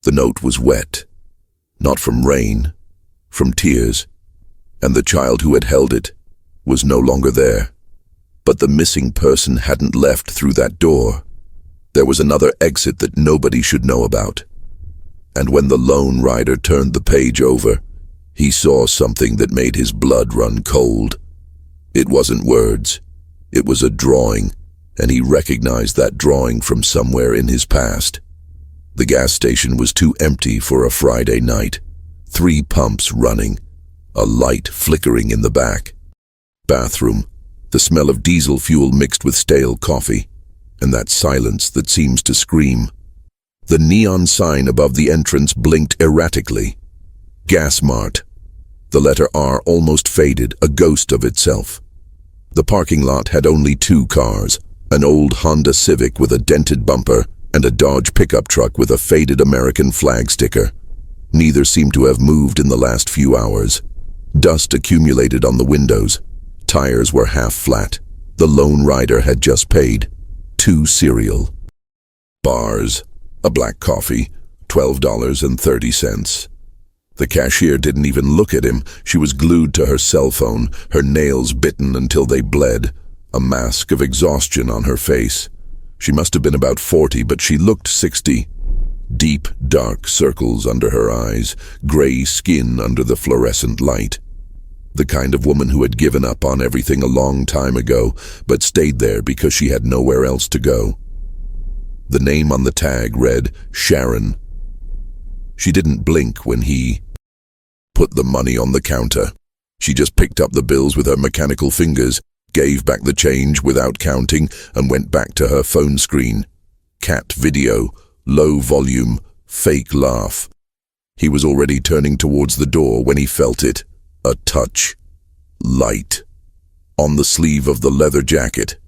The note was wet, not from rain, from tears, and the child who had held it was no longer there. But the missing person hadn't left through that door. There was another exit that nobody should know about. And when the lone rider turned the page over, he saw something that made his blood run cold. It wasn't words. It was a drawing, and he recognized that drawing from somewhere in his past. The gas station was too empty for a Friday night. 3 pumps running, a light flickering in the back. Bathroom, the smell of diesel fuel mixed with stale coffee, and that silence that seems to scream. The neon sign above the entrance blinked erratically. Gas Mart. The letter R almost faded, a ghost of itself. The parking lot had only 2 cars, an old Honda Civic with a dented bumper and a Dodge pickup truck with a faded American flag sticker. Neither seemed to have moved in the last few hours. Dust accumulated on the windows. Tires were half flat. The lone rider had just paid. 2 cereal. Bars, a black coffee, $12.30. The cashier didn't even look at him. She was glued to her cell phone, her nails bitten until they bled, a mask of exhaustion on her face. She must have been about 40, but she looked 60. Deep, dark circles under her eyes, gray skin under the fluorescent light. The kind of woman who had given up on everything a long time ago, but stayed there because she had nowhere else to go. The name on the tag read Sharon. She didn't blink when he put the money on the counter. She just picked up the bills with her mechanical fingers, gave back the change without counting, and went back to her phone screen. Cat video, low volume, fake laugh. He was already turning towards the door when he felt it. A touch. Light. On the sleeve of the leather jacket.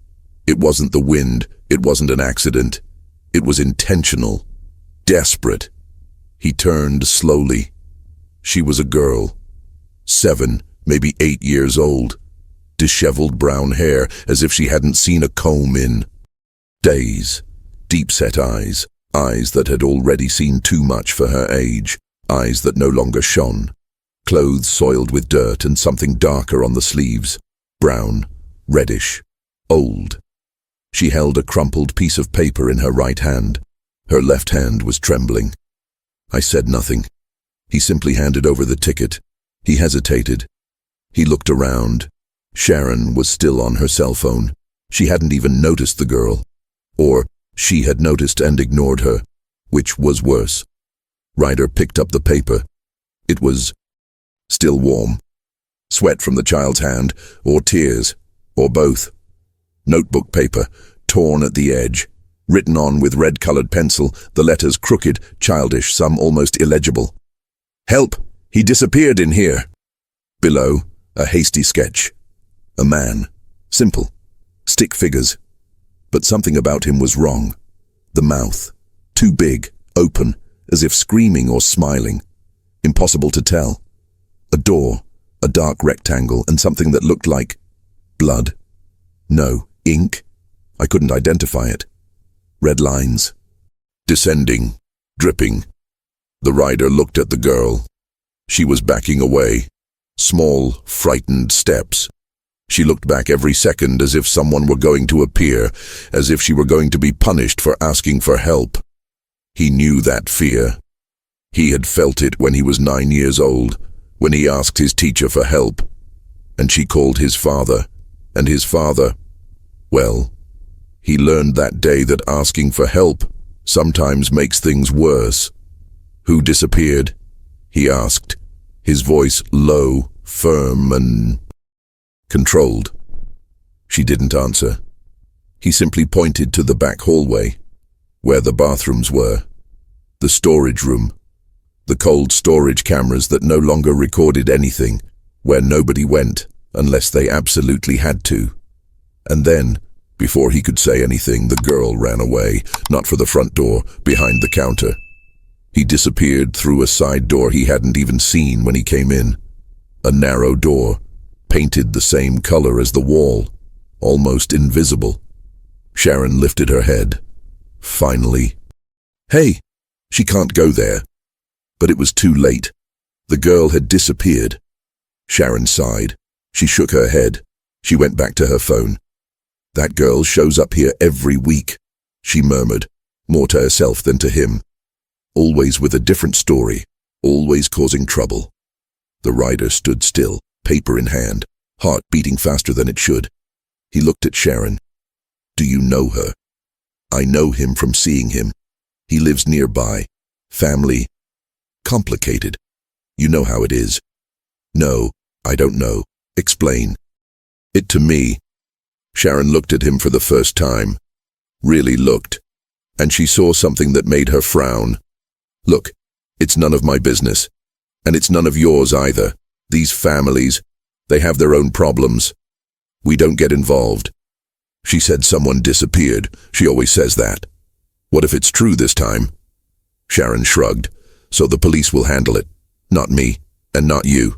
It wasn't the wind. It wasn't an accident. It was intentional. Desperate. He turned slowly. She was a girl. 7, maybe 8 years old. Disheveled brown hair, as if she hadn't seen a comb in days. Deep-set eyes. Eyes that had already seen too much for her age. Eyes that no longer shone. Clothes soiled with dirt and something darker on the sleeves. Brown, reddish, old. She held a crumpled piece of paper in her right hand. Her left hand was trembling. I said nothing. He simply handed over the ticket. He hesitated. He looked around. Sharon was still on her cell phone. She hadn't even noticed the girl. Or she had noticed and ignored her, which was worse. Ryder picked up the paper. It was still warm. Sweat from the child's hand, or tears, or both. Notebook paper, torn at the edge. Written on with red-colored pencil, the letters crooked, childish, some almost illegible. "Help! He disappeared in here!" Below, a hasty sketch. A man. Simple. Stick figures. But something about him was wrong. The mouth. Too big, open, as if screaming or smiling. Impossible to tell. A door, a dark rectangle, and something that looked like blood. No, ink. I couldn't identify it. Red lines. Descending. Dripping. The rider looked at the girl. She was backing away. Small, frightened steps. She looked back every second as if someone were going to appear, as if she were going to be punished for asking for help. He knew that fear. He had felt it when he was 9 years old, when he asked his teacher for help. And she called his father. And his father, well, he learned that day that asking for help sometimes makes things worse. "Who disappeared?" he asked, his voice low, firm, and controlled. She didn't answer. He simply pointed to the back hallway, where the bathrooms were. The storage room. The cold storage cameras that no longer recorded anything, where nobody went unless they absolutely had to. And then, before he could say anything, the girl ran away, not for the front door, behind the counter. He disappeared through a side door he hadn't even seen when he came in. A narrow door, painted the same color as the wall, almost invisible. Sharon lifted her head. Finally. "Hey, She can't go there. But it was too late. The girl had disappeared. Sharon sighed. She shook her head. She went back to her phone. That girl shows up here every week, she murmured, more to herself than to him. Always with a different story, always causing trouble. The rider stood still, paper in hand, heart beating faster than it should. He looked at Sharon. Do you know her? I know him from seeing him. He lives nearby. Family. Complicated. You know how it is. No, I don't know. Explain. It to me. Sharon looked at him for the first time. Really looked. And she saw something that made her frown. Look, it's none of my business. And it's none of yours either. These families, they have their own problems. We don't get involved. She said someone disappeared. She always says that. What if it's true this time? Sharon shrugged. So the police will handle it. Not me, and not you.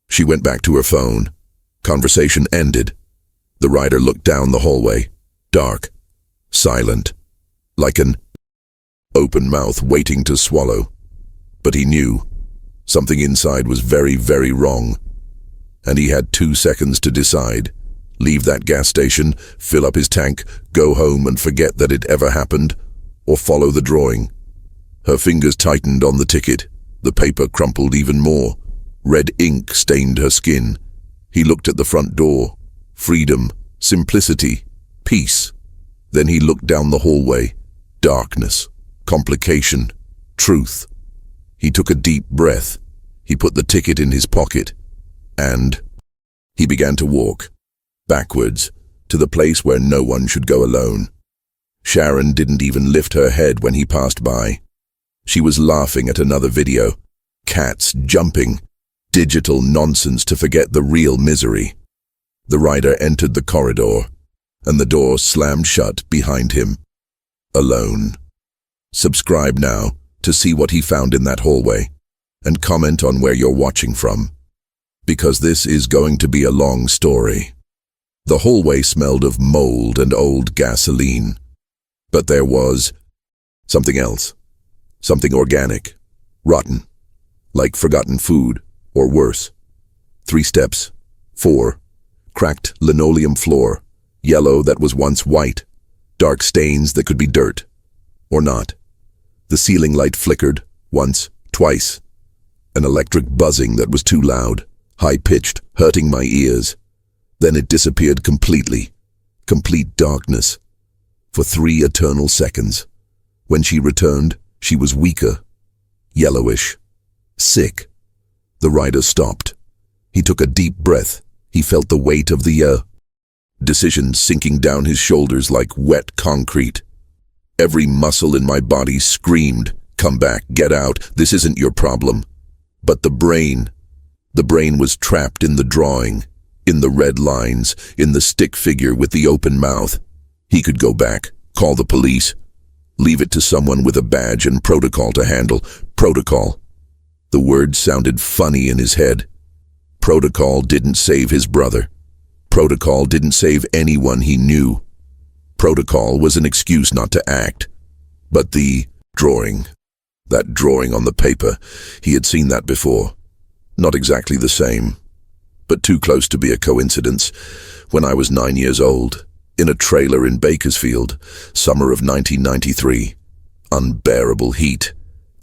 She went back to her phone. Conversation ended. The rider looked down the hallway. Dark. Silent. Like an open mouth waiting to swallow. But he knew. Something inside was very, very wrong. And he had 2 seconds to decide. Leave that gas station, fill up his tank, go home and forget that it ever happened, or follow the drawing. Her fingers tightened on the ticket. The paper crumpled even more. Red ink stained her skin. He looked at the front door. Freedom, simplicity, peace. Then he looked down the hallway. Darkness, complication, truth. He took a deep breath. He put the ticket in his pocket. And he began to walk. Backwards, to the place where no one should go alone. Sharon didn't even lift her head when he passed by. She was laughing at another video. Cats jumping. Digital nonsense to forget the real misery. The rider entered the corridor, and the door slammed shut behind him. Alone. Subscribe now to see what he found in that hallway, and comment on where you're watching from. Because this is going to be a long story. The hallway smelled of mold and old gasoline. But there was something else. Something organic. Rotten. Like forgotten food, or worse. 3 steps. 4. Cracked linoleum floor. Yellow that was once white. Dark stains that could be dirt. Or not. The ceiling light flickered. Once. Twice. An electric buzzing that was too loud. High-pitched, hurting my ears. Then it disappeared completely. Complete darkness. For 3 eternal seconds. When she returned, she was weaker. Yellowish. Sick. The rider stopped. He took a deep breath. He felt the weight of the decisions sinking down his shoulders like wet concrete. Every muscle in my body screamed, "Come back, get out, this isn't your problem." But the brain was trapped in the drawing, in the red lines, in the stick figure with the open mouth. He could go back, call the police, leave it to someone with a badge and protocol to handle. Protocol. The word sounded funny in his head. Protocol didn't save his brother. Protocol didn't save anyone he knew. Protocol was an excuse not to act. But the drawing, that drawing on the paper, he had seen that before. Not exactly the same, but too close to be a coincidence. When I was 9 years old, in a trailer in Bakersfield, summer of 1993. Unbearable heat,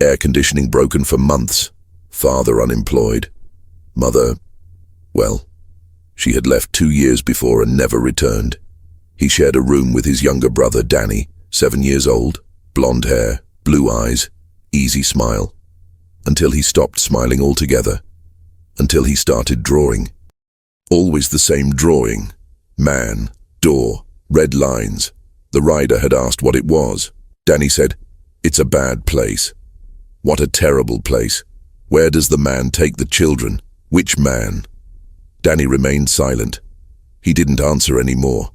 air conditioning broken for months, father unemployed, mother, well, she had left 2 years before and never returned. He shared a room with his younger brother, Danny, 7 years old, blonde hair, blue eyes, easy smile, until he stopped smiling altogether, until he started drawing. Always the same drawing. Man, door, red lines. The rider had asked what it was. Danny said, "It's a bad place." What a terrible place. Where does the man take the children? Which man? Danny remained silent. He didn't answer anymore.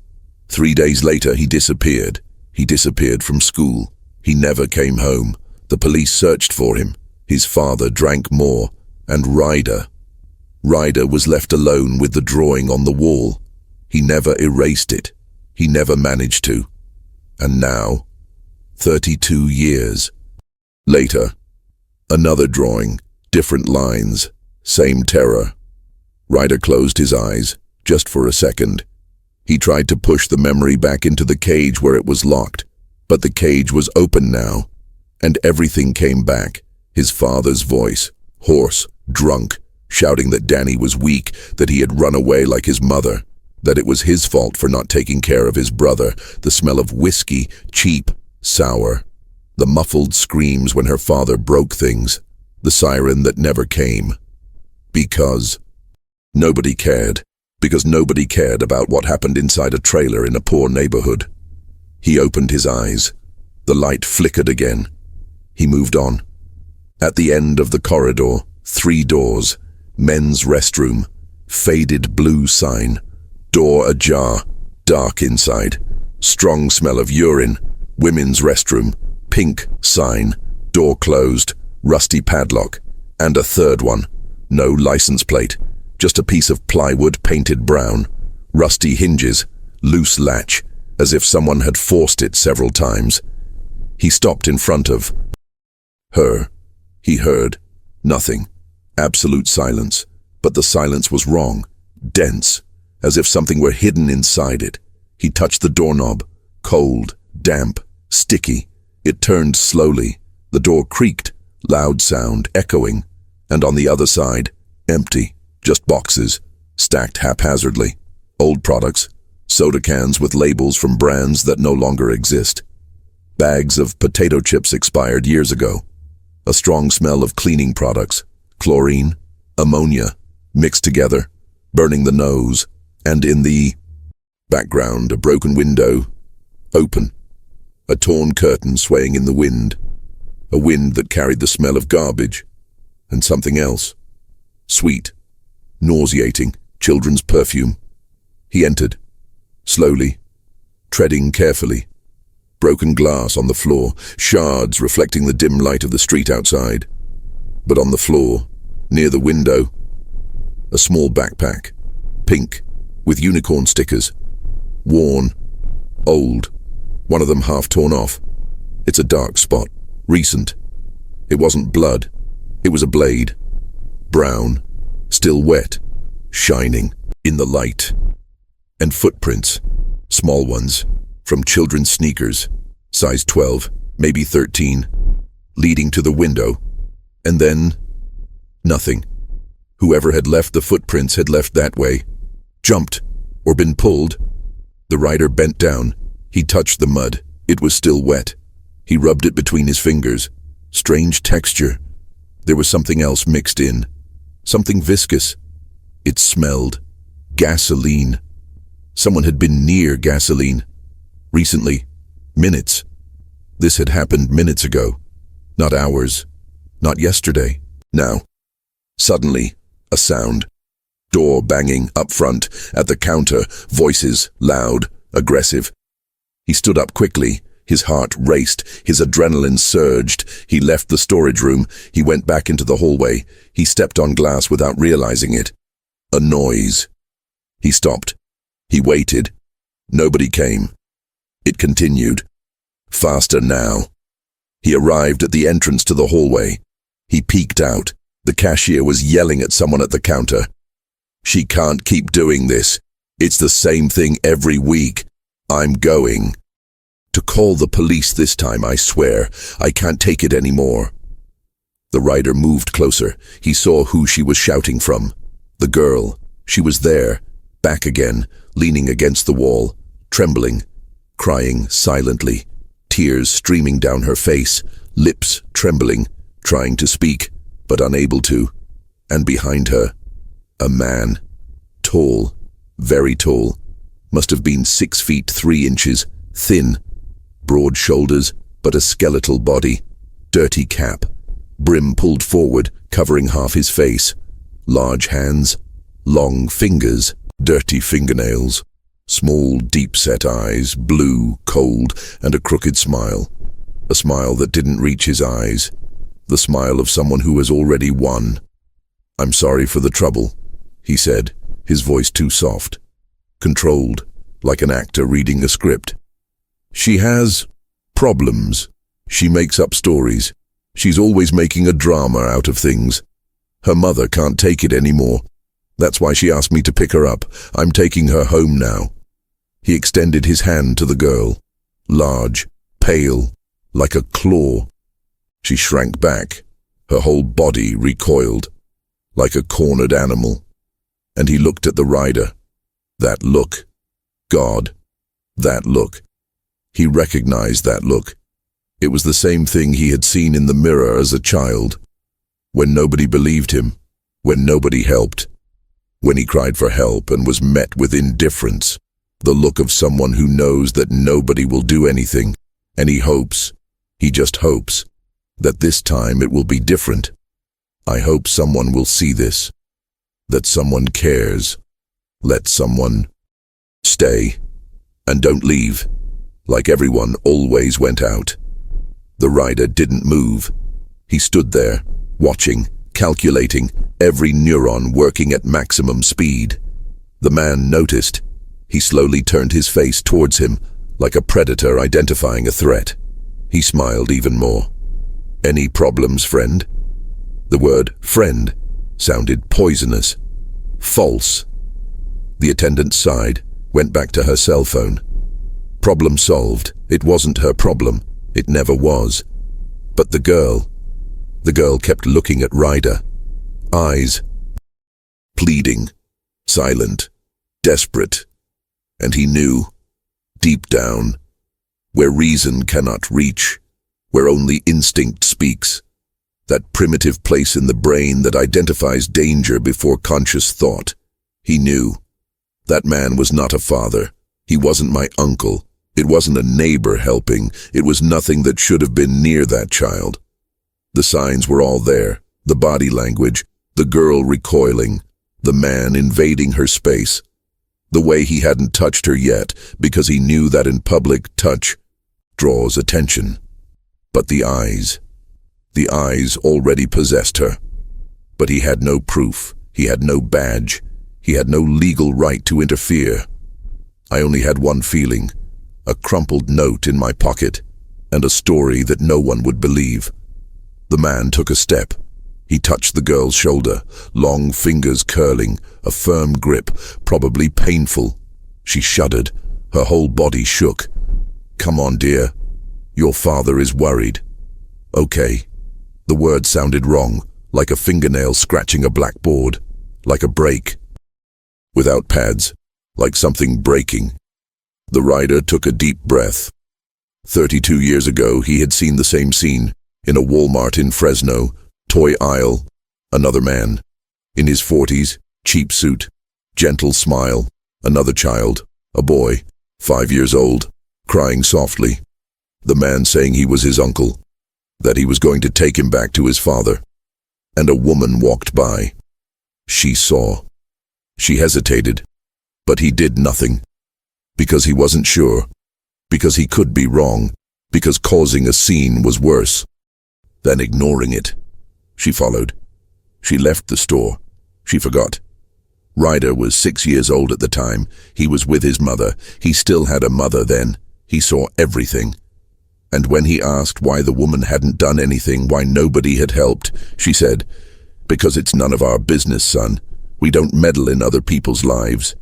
3 days later, he disappeared. He disappeared from school. He never came home. The police searched for him. His father drank more. And Ryder was left alone with the drawing on the wall. He never erased it. He never managed to. And now, 32 years. Later, another drawing, different lines, same terror. Ryder closed his eyes, just for a second. He tried to push the memory back into the cage where it was locked, but the cage was open now, and everything came back. His father's voice, hoarse, drunk, shouting that Danny was weak, that he had run away like his mother, that it was his fault for not taking care of his brother, the smell of whiskey, cheap, sour, the muffled screams when her father broke things, the siren that never came. Because nobody cared. Because nobody cared about what happened inside a trailer in a poor neighborhood. He opened his eyes. The light flickered again. He moved on. At the end of the corridor, 3 doors, men's restroom, faded blue sign, door ajar, dark inside, strong smell of urine, women's restroom, pink sign, door closed, rusty padlock, and a third one, no license plate, just a piece of plywood painted brown, rusty hinges, loose latch, as if someone had forced it several times. He stopped in front of her. He heard nothing, absolute silence, but the silence was wrong, dense, as if something were hidden inside it. He touched the doorknob, cold, damp, sticky. It turned slowly. The door creaked, loud sound, echoing, and on the other side, empty. Just boxes, stacked haphazardly. Old products, soda cans with labels from brands that no longer exist. Bags of potato chips expired years ago. A strong smell of cleaning products, chlorine, ammonia, mixed together, burning the nose, and in the background, a broken window, open. A torn curtain swaying in the wind. A wind that carried the smell of garbage, and something else. Sweet. Nauseating, children's perfume. He entered, slowly, treading carefully. Broken glass on the floor, shards reflecting the dim light of the street outside. But on the floor, near the window, a small backpack, pink, with unicorn stickers. Worn, old, one of them half torn off. It's a dark spot, recent. It wasn't blood, it was a blade. Brown, still wet, shining in the light. And footprints, small ones, from children's sneakers, size 12, maybe 13, leading to the window. And then, nothing. Whoever had left the footprints had left that way, jumped, or been pulled. The rider bent down. He touched the mud. It was still wet. He rubbed it between his fingers. Strange texture. There was something else mixed in. Something viscous. It smelled. Gasoline. Someone had been near gasoline. Recently. Minutes. This had happened minutes ago. Not hours. Not yesterday. Now. Suddenly, a sound. Door banging up front, at the counter, voices, loud, aggressive. He stood up quickly. His heart raced, his adrenaline surged. He left the storage room. He went back into the hallway. He stepped on glass without realizing it. A noise. He stopped. He waited. Nobody came. It continued. Faster now. He arrived at the entrance to the hallway. He peeked out. The cashier was yelling at someone at the counter. She can't keep doing this. It's the same thing every week. I'm going. To call the police this time, I swear. I can't take it anymore. The rider moved closer. He saw who she was shouting from. The girl. She was there, back again, leaning against the wall, trembling, crying silently, tears streaming down her face, lips trembling, trying to speak, but unable to. And behind her, a man, tall, very tall, must have been 6 feet 3 inches, thin, broad shoulders, but a skeletal body, dirty cap, brim pulled forward, covering half his face, large hands, long fingers, dirty fingernails, small, deep-set eyes, blue, cold, and a crooked smile. A smile that didn't reach his eyes, the smile of someone who has already won. I'm sorry for the trouble, he said, his voice too soft, controlled, like an actor reading a script. She has problems. She makes up stories. She's always making a drama out of things. Her mother can't take it anymore. That's why she asked me to pick her up. I'm taking her home now." He extended his hand to the girl. Large, pale, like a claw. She shrank back. Her whole body recoiled, like a cornered animal. And he looked at the rider. That look. God. That look. He recognized that look. It was the same thing he had seen in the mirror as a child. When nobody believed him. When nobody helped. When he cried for help and was met with indifference. The look of someone who knows that nobody will do anything. And he just hopes, that this time it will be different. I hope someone will see this. That someone cares. Let someone stay. And don't leave. Like everyone always went out. The rider didn't move. He stood there, watching, calculating, every neuron working at maximum speed. The man noticed. He slowly turned his face towards him, like a predator identifying a threat. He smiled even more. "Any problems, friend?" The word friend sounded poisonous. False. The attendant sighed, went back to her cell phone. Problem solved. It wasn't her problem. It never was. But the girl kept looking at Ryder. Eyes. Pleading. Silent. Desperate. And he knew, deep down, where reason cannot reach, where only instinct speaks, that primitive place in the brain that identifies danger before conscious thought. He knew. That man was not a father. He wasn't my uncle. It wasn't a neighbor helping. It was nothing that should have been near that child. The signs were all there. The body language, the girl recoiling, the man invading her space. The way he hadn't touched her yet, because he knew that in public touch draws attention. But the eyes already possessed her. But he had no proof. He had no badge. He had no legal right to interfere. I only had one feeling. A crumpled note in my pocket, and a story that no one would believe. The man took a step. He touched the girl's shoulder, long fingers curling, a firm grip, probably painful. She shuddered. Her whole body shook. "Come on, dear. Your father is worried." "Okay." The word sounded wrong, like a fingernail scratching a blackboard, like a break. Without pads, like something breaking. The rider took a deep breath. 32 years ago, he had seen the same scene, in a Walmart in Fresno, toy aisle, another man. In his 40s, cheap suit, gentle smile, another child, a boy, 5 years old, crying softly. The man saying he was his uncle, that he was going to take him back to his father. And a woman walked by. She saw. She hesitated, but he did nothing. Because he wasn't sure, because he could be wrong, because causing a scene was worse than ignoring it. She followed. She left the store. She forgot. Ryder was 6 years old at the time. He was with his mother. He still had a mother then. He saw everything. And when he asked why the woman hadn't done anything, why nobody had helped, she said, "Because it's none of our business, son. We don't meddle in other people's lives."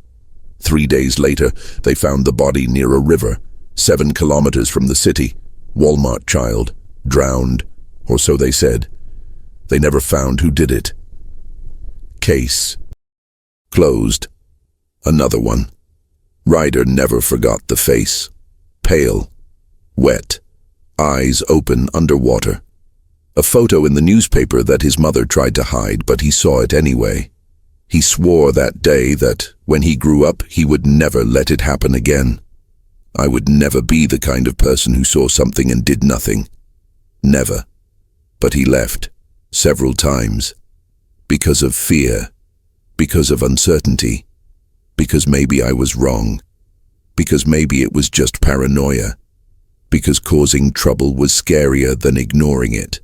3 days later, they found the body near a river, 7 kilometers from the city. Walmart child, drowned, or so they said. They never found who did it. Case closed. Another one. Ryder never forgot the face. Pale, wet, eyes open underwater. A photo in the newspaper that his mother tried to hide, but he saw it anyway. He swore that day that, when he grew up, he would never let it happen again. I would never be the kind of person who saw something and did nothing. Never. But he left, several times. Because of fear. Because of uncertainty. Because maybe I was wrong. Because maybe it was just paranoia. Because causing trouble was scarier than ignoring it.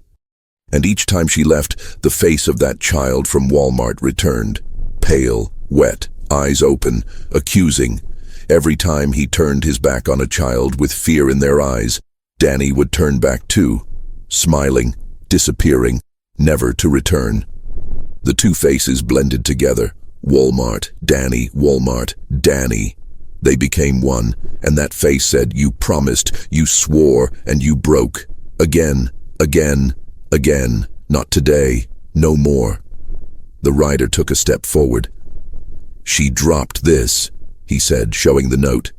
And each time she left, the face of that child from Walmart returned. Pale, wet, eyes open, accusing. Every time he turned his back on a child with fear in their eyes, Danny would turn back too, smiling, disappearing, never to return. The two faces blended together. Walmart, Danny, Walmart, Danny. They became one, and that face said, "You promised, you swore, and you broke. Again, again, again. Not today, no more." The rider took a step forward. "She dropped this," he said, showing the note.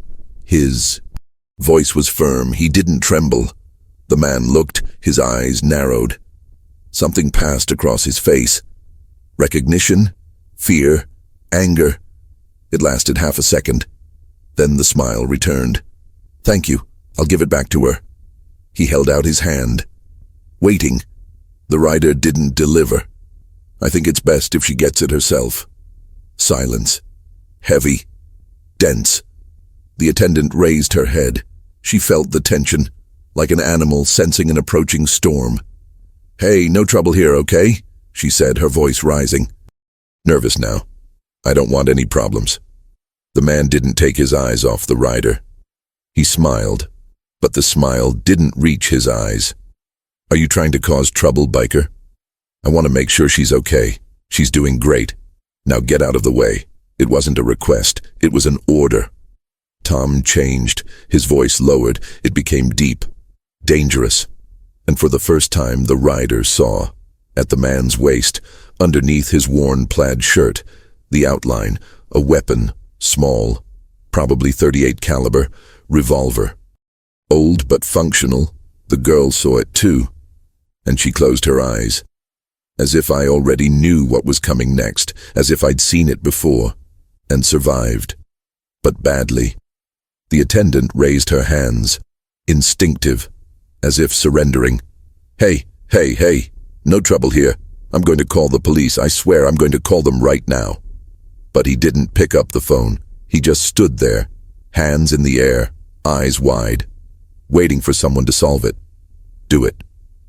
His voice was firm. He didn't tremble. The man looked, his eyes narrowed. Something passed across his face. Recognition, fear, anger. It lasted half a second. Then the smile returned. "Thank you. I'll give it back to her." He held out his hand. Waiting. The rider didn't deliver. "I think it's best if she gets it herself." Silence. Heavy. Dense. The attendant raised her head. She felt the tension, like an animal sensing an approaching storm. "Hey, no trouble here, okay?" she said, her voice rising. "Nervous now. I don't want any problems." The man didn't take his eyes off the rider. He smiled, but the smile didn't reach his eyes. "Are you trying to cause trouble, biker? I want to make sure she's okay. She's doing great. Now get out of the way." It wasn't a request, it was an order. Tom changed, his voice lowered, it became deep, dangerous. And for the first time the rider saw, at the man's waist, underneath his worn plaid shirt, the outline, a weapon, small, probably .38 caliber, revolver. Old but functional, the girl saw it too, and she closed her eyes. As if I already knew what was coming next, as if I'd seen it before, and survived. But badly. The attendant raised her hands, instinctive, as if surrendering. Hey, no trouble here. I'm going to call the police. I swear I'm going to call them right now." But he didn't pick up the phone. He just stood there, hands in the air, eyes wide, waiting for someone to solve it. "Do it,"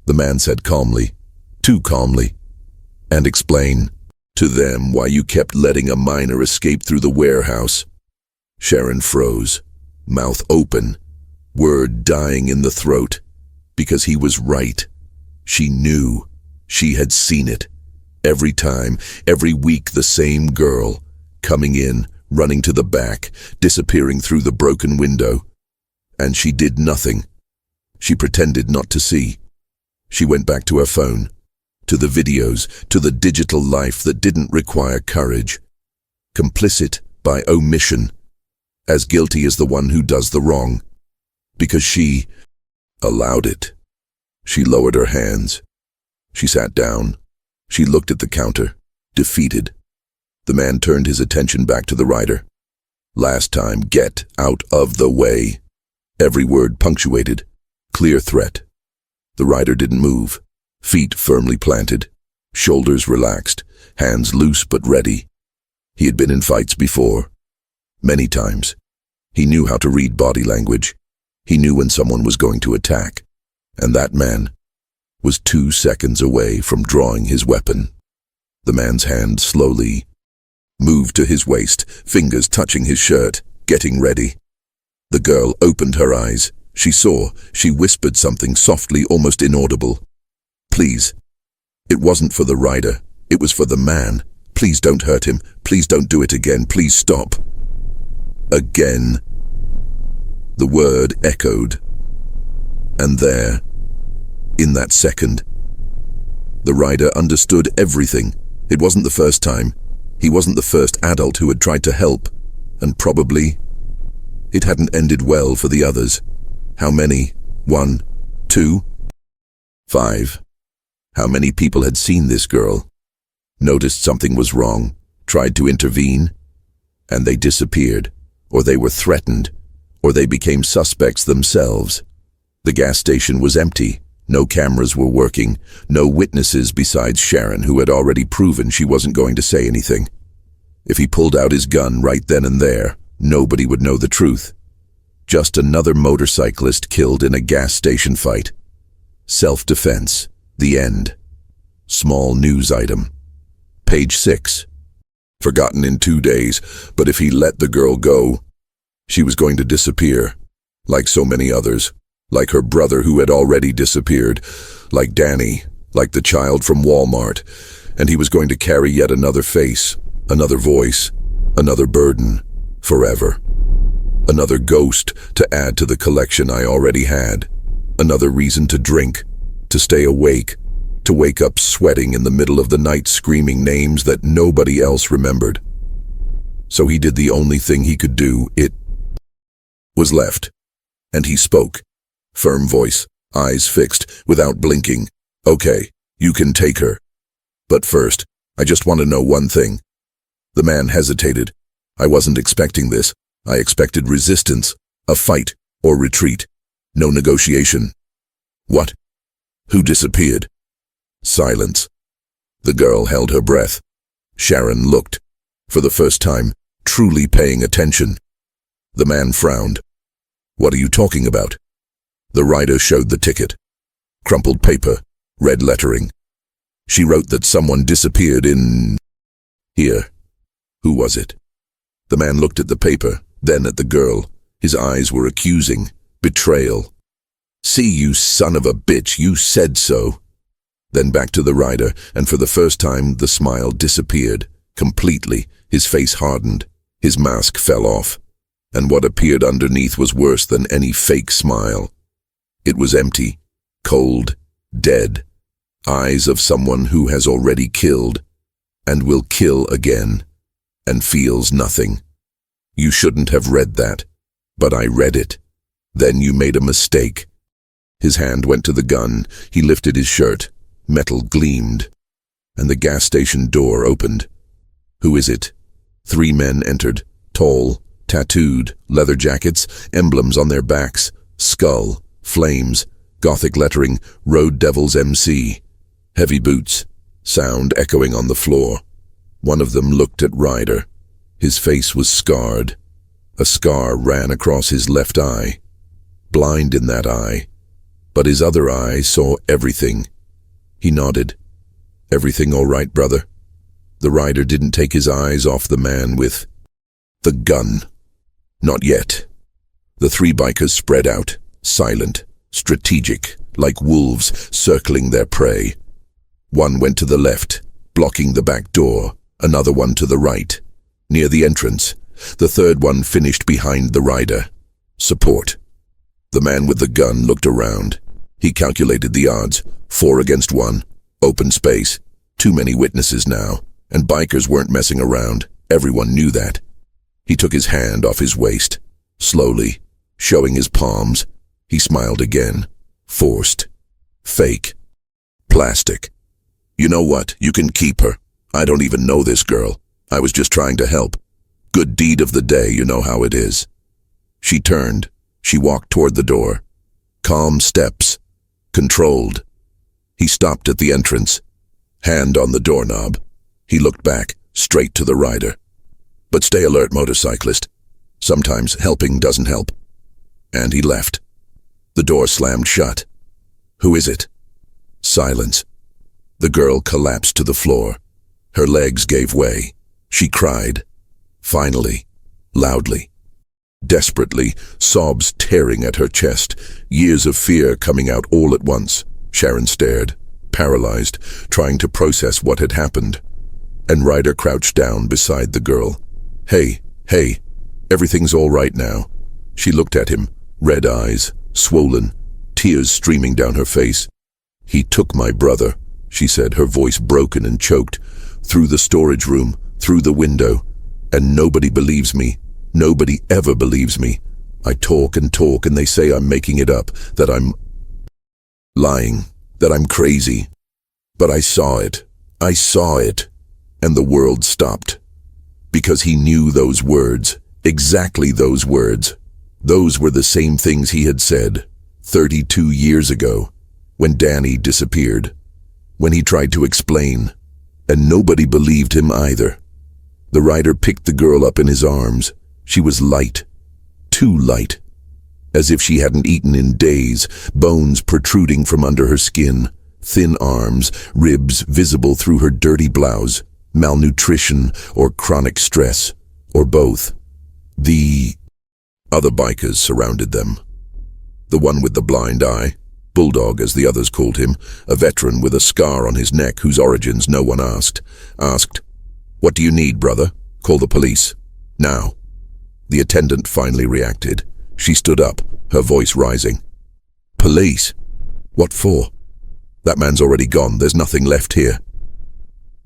the man said calmly, too calmly, "and explain to them why you kept letting a minor escape through the warehouse." Sharon froze, mouth open, word dying in the throat, because he was right. She knew. She had seen it. Every time, every week, the same girl, coming in, running to the back, disappearing through the broken window. And she did nothing. She pretended not to see. She went back to her phone, to the videos, to the digital life that didn't require courage. Complicit by omission, as guilty as the one who does the wrong. Because she allowed it. She lowered her hands. She sat down. She looked at the counter, defeated. The man turned his attention back to the rider. "Last time, get out of the way." Every word punctuated. Clear threat. The rider didn't move. Feet firmly planted. Shoulders relaxed. Hands loose but ready. He had been in fights before. Many times. He knew how to read body language. He knew when someone was going to attack. And that man was 2 seconds away from drawing his weapon. The man's hand slowly moved to his waist, fingers touching his shirt, getting ready. The girl opened her eyes. She saw. She whispered something softly, almost inaudible. "Please." It wasn't for the rider. It was for the man. "Please don't hurt him. Please don't do it again. Please stop." Again. The word echoed. And there, in that second, the rider understood everything. It wasn't the first time. He wasn't the first adult who had tried to help. And probably, it hadn't ended well for the others. How many? 1, 2, 5. How many people had seen this girl, noticed something was wrong, tried to intervene, and they disappeared, or they were threatened, or they became suspects themselves. The gas station was empty. No cameras were working. No witnesses besides Sharon, who had already proven she wasn't going to say anything. If he pulled out his gun right then and there, nobody would know the truth. Just another motorcyclist killed in a gas station fight. Self-defense. The end. Small news item. Page 6. Forgotten in 2 days, but if he let the girl go, she was going to disappear, like so many others, like her brother who had already disappeared, like Danny, like the child from Walmart, and he was going to carry yet another face, another voice, another burden, forever. Another ghost to add to the collection I already had. Another reason to drink, to stay awake, to wake up sweating in the middle of the night screaming names that nobody else remembered. So he did the only thing he could do. It was left. And he spoke. Firm voice, eyes fixed, without blinking. Okay, you can take her. But first, I just want to know one thing. The man hesitated. I wasn't expecting this. I expected resistance, a fight, or retreat. No negotiation. What? Who disappeared? Silence. The girl held her breath. Sharon looked, for the first time, truly paying attention. The man frowned. What are you talking about? The rider showed the ticket. Crumpled paper, red lettering. She wrote that someone disappeared in... here. Who was it? The man looked at the paper, then at the girl. His eyes were accusing, betrayal. See, you son of a bitch, you said so. Then back to the rider, and for the first time the smile disappeared, completely. His face hardened. His mask fell off. And what appeared underneath was worse than any fake smile. It was empty, cold, dead. Eyes of someone who has already killed, and will kill again, and feels nothing. You shouldn't have read that, but I read it. Then you made a mistake. His hand went to the gun. He lifted his shirt. Metal gleamed, and the gas station door opened. Who is it? 3 men entered, tall, tattooed, leather jackets, emblems on their backs, skull, flames, Gothic lettering, Road Devils MC. Heavy boots, sound echoing on the floor. One of them looked at Ryder. His face was scarred. A scar ran across his left eye. Blind in that eye. But his other eye saw everything. He nodded. Everything all right, brother? The rider didn't take his eyes off the man with the gun. Not yet. The 3 bikers spread out, silent, strategic, like wolves circling their prey. One went to the left, blocking the back door, another one to the right, near the entrance. The third one finished behind the rider. Support. The man with the gun looked around. He calculated the odds. 4 against 1. Open space. Too many witnesses now. And bikers weren't messing around. Everyone knew that. He took his hand off his waist. Slowly. Showing his palms. He smiled again. Forced. Fake. Plastic. You know what? You can keep her. I don't even know this girl. I was just trying to help. Good deed of the day, you know how it is. She turned. She walked toward the door. Calm steps. Controlled. He stopped at the entrance. Hand on the doorknob. He looked back, straight to the rider. But stay alert, motorcyclist. Sometimes helping doesn't help. And he left. The door slammed shut. Who is it? Silence. The girl collapsed to the floor. Her legs gave way. She cried. Finally. Loudly. Desperately, sobs tearing at her chest, years of fear coming out all at once. Sharon stared, paralyzed, trying to process what had happened. And Ryder crouched down beside the girl. Hey, everything's all right now. She looked at him, red eyes, swollen, tears streaming down her face. He took my brother, she said, her voice broken and choked, through the storage room, through the window. And nobody believes me. Nobody ever believes me. I talk and they say I'm making it up, that I'm lying, that I'm crazy. But I saw it. And the world stopped. Because he knew those words, exactly those words. Those were the same things he had said 32 years ago, when Danny disappeared, when he tried to explain, and nobody believed him either. The rider picked the girl up in his arms. She was light, too light, as if she hadn't eaten in days, bones protruding from under her skin, thin arms, ribs visible through her dirty blouse, malnutrition or chronic stress, or both. The other bikers surrounded them. The one with the blind eye, Bulldog, as the others called him, a veteran with a scar on his neck whose origins no one asked, "What do you need, brother? Call the police. Now." The attendant finally reacted. She stood up, her voice rising. "Police? What for? That man's already gone. There's nothing left here."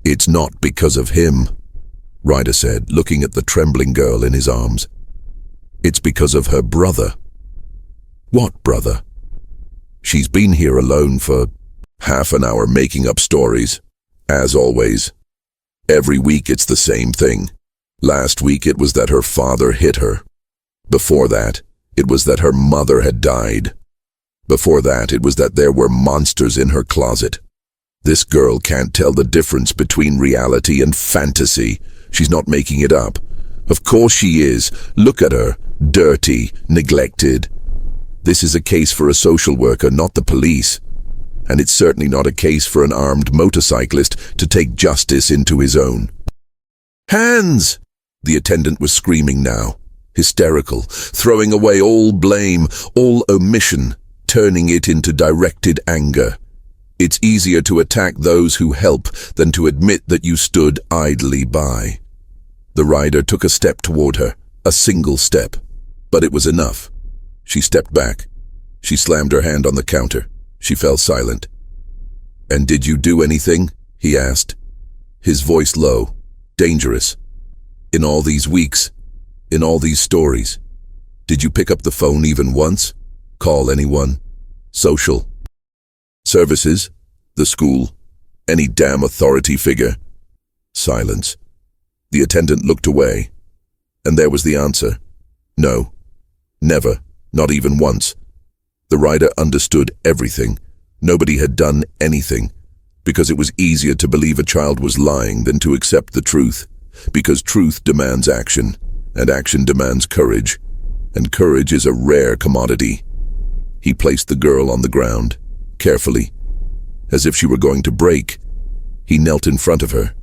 "It's not because of him," Ryder said, looking at the trembling girl in his arms. "It's because of her brother." "What brother?" "She's been here alone for half an hour making up stories. As always. Every week it's the same thing. Last week it was that her father hit her. Before that, it was that her mother had died. Before that, it was that there were monsters in her closet. This girl can't tell the difference between reality and fantasy. She's not making it up. Of course she is. Look at her. Dirty, neglected. This is a case for a social worker, not the police. And it's certainly not a case for an armed motorcyclist to take justice into his own." "Hands!" The attendant was screaming now, hysterical, throwing away all blame, all omission, turning it into directed anger. It's easier to attack those who help than to admit that you stood idly by. The rider took a step toward her, a single step, but it was enough. She stepped back. She slammed her hand on the counter. She fell silent. "And did you do anything?" he asked, his voice low, dangerous. "In all these weeks, in all these stories, did you pick up the phone even once? Call anyone? Social services? The school? Any damn authority figure?" Silence. The attendant looked away, and there was the answer. No. Never. Not even once. The rider understood everything. Nobody had done anything, because it was easier to believe a child was lying than to accept the truth, because truth demands action, and action demands courage, and courage is a rare commodity. He placed the girl on the ground, carefully, as if she were going to break. He knelt in front of her.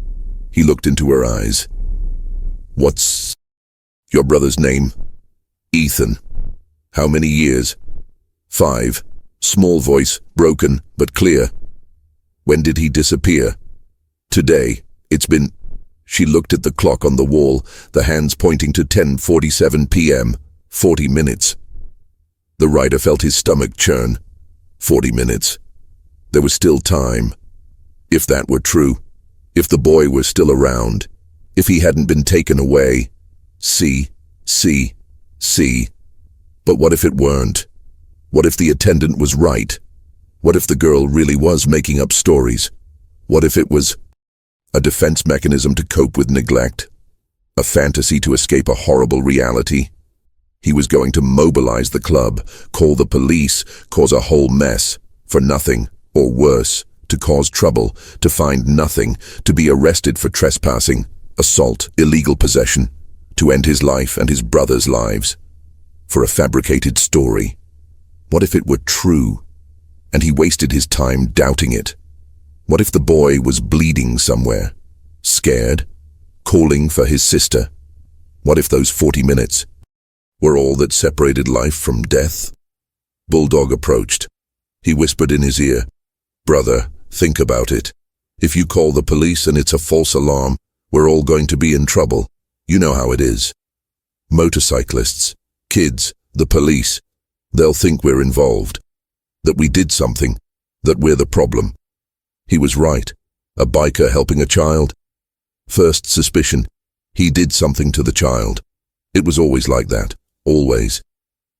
He looked into her eyes. "What's your brother's name?" "Ethan." "How many years?" "5. Small voice, broken but clear." "When did he disappear?" "Today. It's been..." She looked at the clock on the wall, the hands pointing to 10:47 p.m., 40 minutes. The rider felt his stomach churn. 40 minutes. There was still time. If that were true, if the boy were still around, if he hadn't been taken away. See. But what if it weren't? What if the attendant was right? What if the girl really was making up stories? What if it was a defense mechanism to cope with neglect? A fantasy to escape a horrible reality? He was going to mobilize the club, call the police, cause a whole mess, for nothing, or worse, to cause trouble, to find nothing, to be arrested for trespassing, assault, illegal possession, to end his life and his brother's lives. For a fabricated story. What if it were true, and he wasted his time doubting it? What if the boy was bleeding somewhere, scared, calling for his sister? What if those 40 minutes were all that separated life from death? Bulldog approached. He whispered in his ear, "Brother, think about it. If you call the police and it's a false alarm, we're all going to be in trouble. You know how it is. Motorcyclists, kids, the police, they'll think we're involved, that we did something, that we're the problem." He was right. A biker helping a child? First suspicion, he did something to the child. It was always like that, always.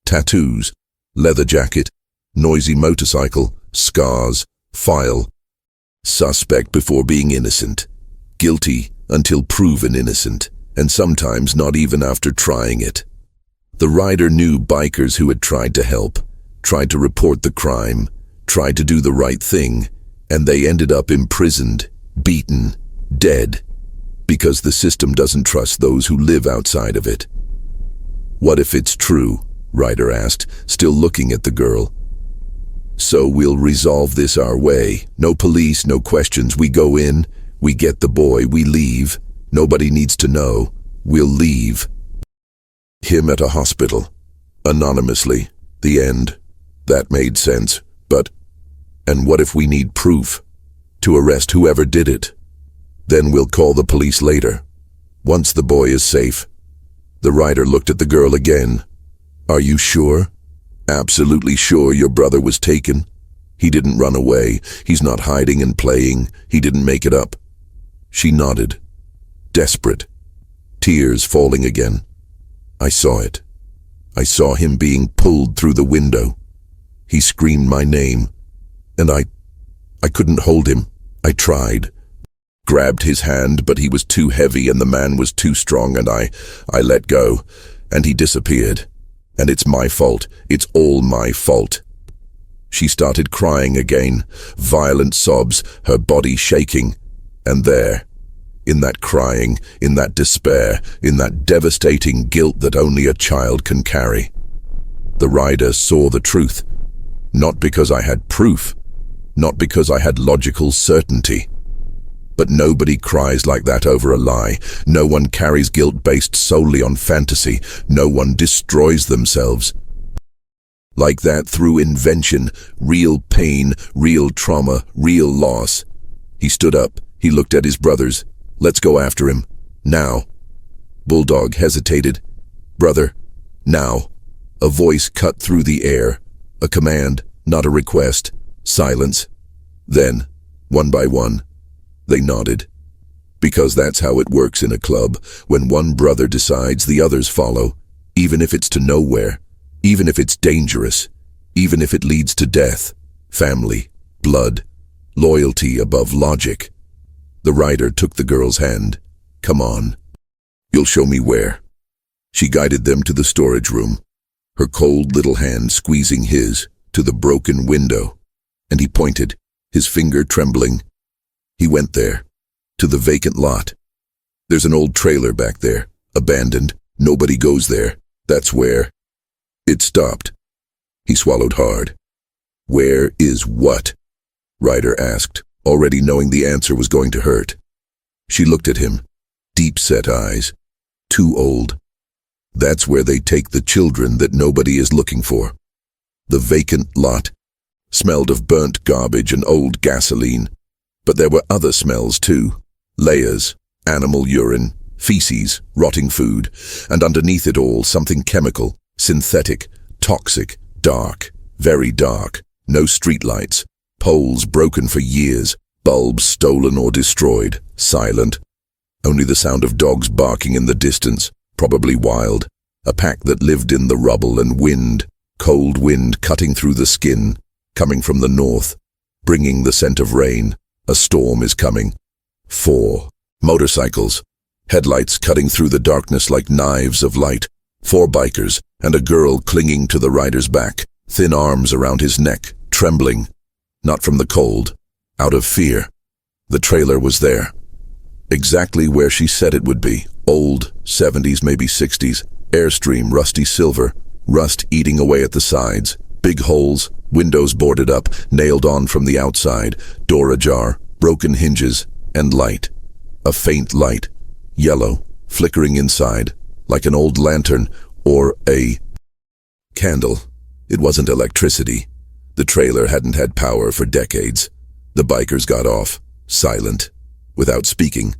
Tattoos, leather jacket, noisy motorcycle, scars, file. Suspect before being innocent. Guilty until proven innocent, and sometimes not even after trying it. The rider knew bikers who had tried to help, tried to report the crime, tried to do the right thing, and they ended up imprisoned, beaten, dead, because the system doesn't trust those who live outside of it. "What if it's true?" Ryder asked, still looking at the girl. "So we'll resolve this our way. No police, no questions. We go in, we get the boy, we leave. Nobody needs to know. We'll leave. Him at a hospital. Anonymously. The end." That made sense. But And what if we need proof to arrest whoever did it? Then we'll call the police later, once the boy is safe. The rider looked at the girl again. Are you sure? Absolutely sure your brother was taken? He didn't run away. He's not hiding and playing. He didn't make it up. She nodded, desperate, tears falling again. I saw it. I saw him being pulled through the window. He screamed my name, and I couldn't hold him. I tried. Grabbed his hand, but he was too heavy and the man was too strong, and I let go, and he disappeared. And it's my fault. It's all my fault. She started crying again, violent sobs, her body shaking. And there, in that crying, in that despair, in that devastating guilt that only a child can carry, the rider saw the truth. Not because I had proof, not because I had logical certainty. But nobody cries like that over a lie. No one carries guilt based solely on fantasy. No one destroys themselves like that through invention, real pain, real trauma, real loss. He stood up. He looked at his brothers. Let's go after him. Now. Bulldog hesitated. Brother, now. A voice cut through the air. A command, not a request. Silence. Then, one by one, they nodded. Because that's how it works in a club. When one brother decides, the others follow, even if it's to nowhere, even if it's dangerous, even if it leads to death. Family, blood, loyalty above logic. The rider took the girl's hand. Come on. You'll show me where. She guided them to the storage room, her cold little hand squeezing his to the broken window. And he pointed, his finger trembling. He went there, to the vacant lot. There's an old trailer back there, abandoned. Nobody goes there. That's where. It stopped. He swallowed hard. Where is what? Ryder asked, already knowing the answer was going to hurt. She looked at him, deep-set eyes. Too old. That's where they take the children that nobody is looking for. The vacant lot smelled of burnt garbage and old gasoline. But there were other smells too. Layers, animal urine, feces, rotting food, and underneath it all something chemical, synthetic, toxic, dark, very dark. No streetlights, poles broken for years, bulbs stolen or destroyed, silent. Only the sound of dogs barking in the distance, probably wild. A pack that lived in the rubble, and wind, cold wind cutting through the skin, coming from the north, bringing the scent of rain. A storm is coming. 4 motorcycles, headlights cutting through the darkness like knives of light. 4 bikers, and a girl clinging to the rider's back, thin arms around his neck, trembling. Not from the cold, out of fear. The trailer was there. Exactly where she said it would be. Old, 70s, maybe 60s, Airstream, rusty silver, rust eating away at the sides. Big holes, windows boarded up, nailed on from the outside, door ajar, broken hinges, and light. A faint light, yellow, flickering inside, like an old lantern or a candle. It wasn't electricity. The trailer hadn't had power for decades. The bikers got off, silent, without speaking,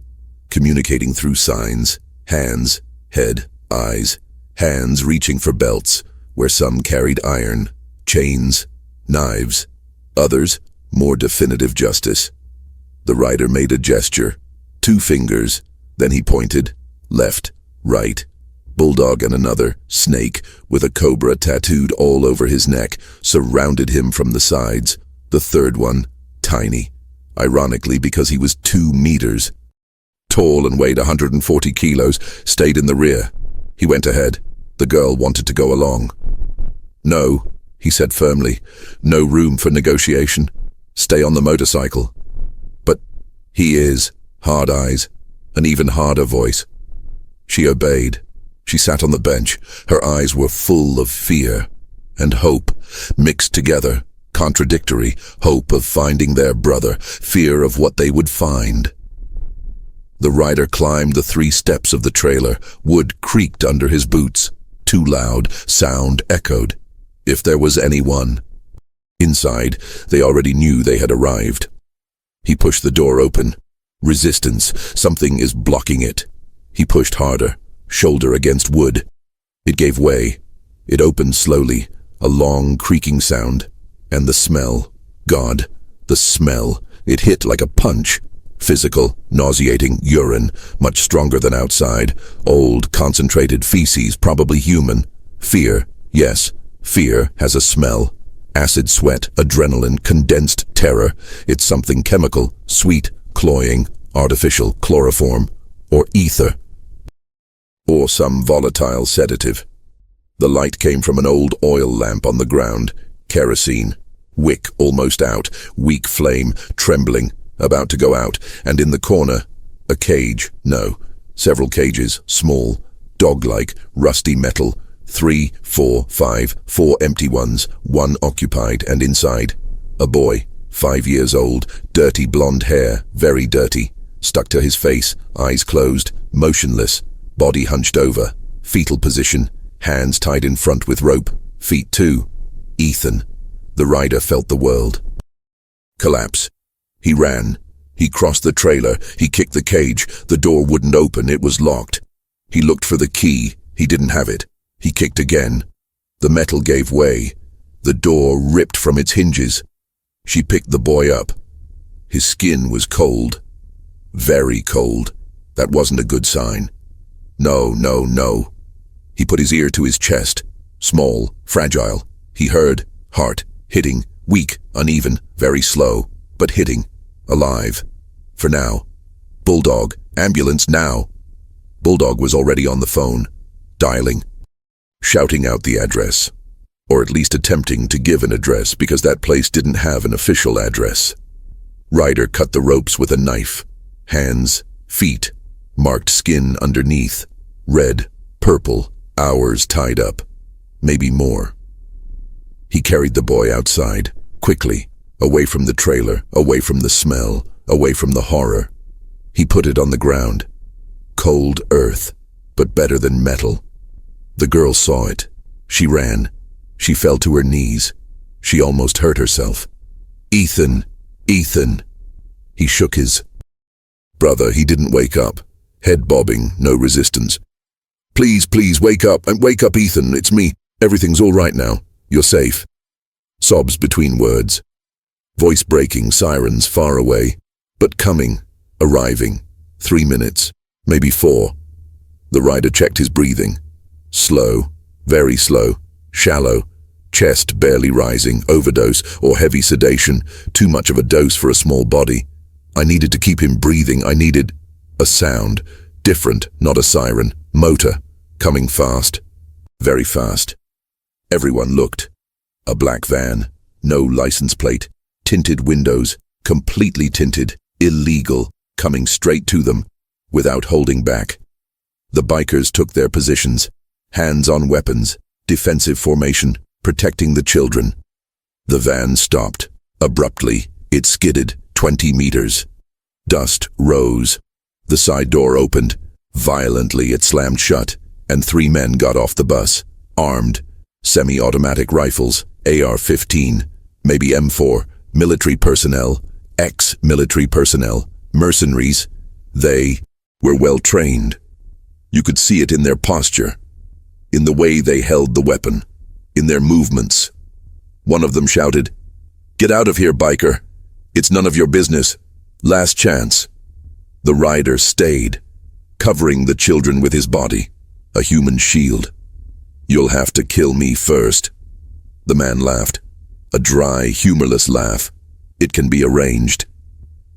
communicating through signs, hands, head, eyes, hands reaching for belts, where some carried iron, chains, knives, others, more definitive justice. The rider made a gesture, 2 fingers, then he pointed, left, right. Bulldog and another, Snake, with a cobra tattooed all over his neck, surrounded him from the sides. The third one, tiny, ironically because he was 2 meters. Tall and weighed 140 kilos, stayed in the rear. He went ahead. The girl wanted to go along. No, he said firmly. No room for negotiation. Stay on the motorcycle. But he is, hard eyes, an even harder voice. She obeyed. She sat on the bench. Her eyes were full of fear and hope, mixed together, contradictory. Hope of finding their brother, fear of what they would find. The rider climbed the 3 steps of the trailer. Wood creaked under his boots. Too loud, sound echoed. If there was anyone Inside, they already knew they had arrived. He pushed the door open. Resistance. Something is blocking it. He pushed harder, shoulder against wood. It gave way. It opened slowly, a long creaking sound. And the smell. God, the smell. It hit like a punch. Physical, nauseating urine, much stronger than outside. Old, concentrated feces, probably human. Fear, yes, fear has a smell. Acid sweat, adrenaline, condensed terror. It's something chemical, sweet, cloying, artificial, chloroform, or ether. Or some volatile sedative. The light came from an old oil lamp on the ground. Kerosene. Wick almost out. Weak flame, trembling, about to go out. And in the corner, a cage. No, several cages, small, dog-like, rusty metal. 3, 4, 5, 4 empty ones, 1 occupied, and inside, a boy, 5 years old, dirty blonde hair, very dirty, stuck to his face, eyes closed, motionless, body hunched over, fetal position, hands tied in front with rope, feet too. Ethan. The rider felt the world. Collapse. He ran. He crossed the trailer. He kicked the cage. The door wouldn't open. It was locked. He looked for the key. He didn't have it. He kicked again. The metal gave way. The door ripped from its hinges. She picked the boy up. His skin was cold. Very cold. That wasn't a good sign. No, no, no. He put his ear to his chest. Small, fragile. He heard. Heart. Hitting. Weak. Uneven. Very slow. But hitting. Alive. For now. Bulldog. Ambulance now. Bulldog was already on the phone. Dialing. Shouting out the address. Or at least attempting to give an address, because that place didn't have an official address. Ryder cut the ropes with a knife. Hands, feet, marked skin underneath. Red, purple, hours tied up. Maybe more. He carried the boy outside, quickly, away from the trailer, away from the smell, away from the horror. He put it on the ground. Cold earth, but better than metal. The girl saw it. She ran. She fell to her knees. She almost hurt herself. Ethan! Ethan! He shook his brother. He didn't wake up. Head bobbing, no resistance. Please, please, wake up. Wake up, Ethan. It's me. Everything's all right now. You're safe. Sobs between words. Voice breaking, sirens far away. But coming. Arriving. 3 minutes. Maybe 4. The rider checked his breathing. Slow, very slow, shallow, chest barely rising, overdose or heavy sedation, too much of a dose for a small body. I needed to keep him breathing. I needed a sound, different, not a siren, motor, coming fast, very fast. Everyone looked. A black van, no license plate, tinted windows, completely tinted, illegal, coming straight to them, without holding back. The bikers took their positions. Hands on weapons, defensive formation, protecting the children. The van stopped. Abruptly, it skidded 20 meters. Dust rose. The side door opened. Violently, it slammed shut, and 3 men got off the bus, armed. Semi-automatic rifles, AR-15, maybe M4, military personnel, ex-military personnel, mercenaries. They were well trained. You could see it in their posture. In the way they held the weapon, in their movements. One of them shouted, "Get out of here, biker. It's none of your business. Last chance." The rider stayed, covering the children with his body, a human shield. "You'll have to kill me first." The man laughed, a dry, humorless laugh. "It can be arranged."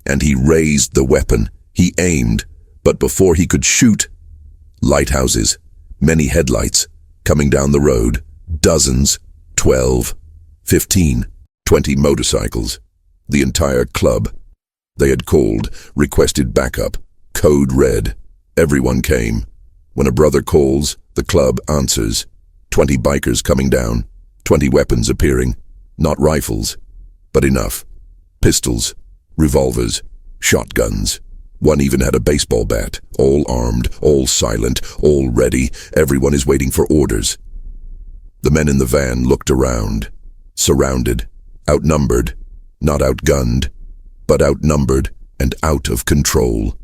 And he raised the weapon. He aimed, but before he could shoot, lighthouses, many headlights, coming down the road, dozens, 12, 15, 20 motorcycles, the entire club. They had called, requested backup, code red. Everyone came. When a brother calls, the club answers. 20 bikers coming down, 20 weapons appearing, not rifles, but enough. Pistols, revolvers, shotguns. One even had a baseball bat, all armed, all silent, all ready. Everyone is waiting for orders. The men in the van looked around, surrounded, Outnumbered, not outgunned, but outnumbered and out of control.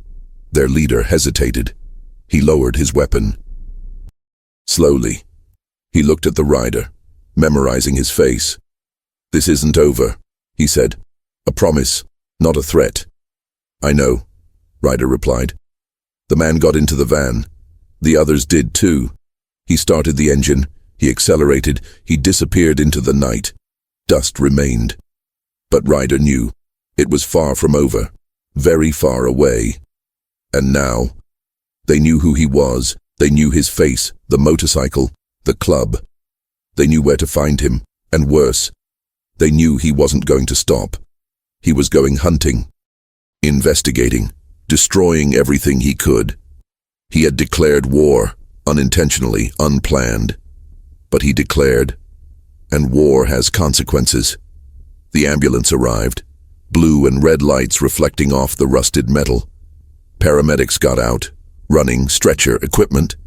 Their leader hesitated. He lowered his weapon. Slowly, he looked at the rider, memorizing his face. "This isn't over," he said. "A promise, not a threat." "I know," Ryder replied. The man got into the van. The others did too. He started the engine. He accelerated. He disappeared into the night. Dust remained. But Ryder knew. It was far from over. Very far away. And now, they knew who he was. They knew his face, the motorcycle, the club. They knew where to find him, and worse, they knew he wasn't going to stop. He was going hunting, investigating, destroying everything he could. He had declared war, unintentionally, unplanned. But he declared, and war has consequences. The ambulance arrived, blue and red lights reflecting off the rusted metal. Paramedics got out, running, stretcher, equipment.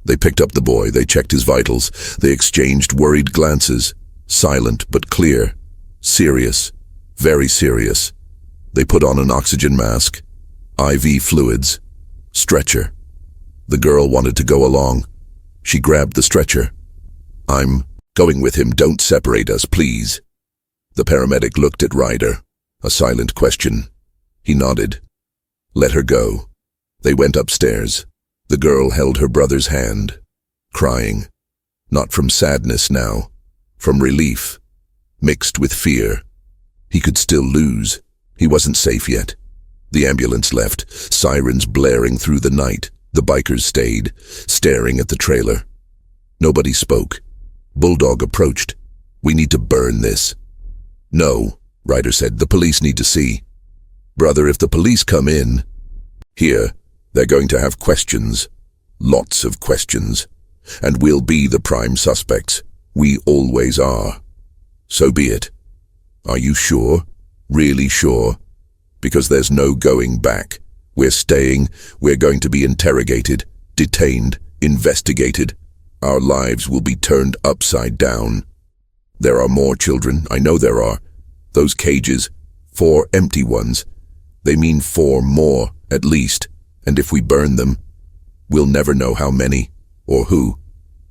They picked up the boy, they checked his vitals, they exchanged worried glances, silent but clear, serious, very serious. They put on an oxygen mask, IV fluids, stretcher. The girl wanted to go along. She grabbed the stretcher. "I'm going with him, don't separate us, please." The paramedic looked at Ryder, a silent question. He nodded. "Let her go." They went upstairs. The girl held her brother's hand, crying. Not from sadness now, from relief, mixed with fear. He could still lose. He wasn't safe yet. The ambulance left, sirens blaring through the night. The bikers stayed, staring at the trailer. Nobody spoke. Bulldog approached. "We need to burn this." "No," Ryder said. "The police need to see." "Brother, if the police come in..." "Here, they're going to have questions. Lots of questions. And we'll be the prime suspects. We always are. So be it." "Are you sure? Really sure? Because there's no going back. We're staying. We're going to be interrogated, detained, investigated. Our lives will be turned upside down. There are more children. I know there are. Those cages, 4 empty ones. They mean 4 more, at least. And if we burn them, we'll never know how many, or who.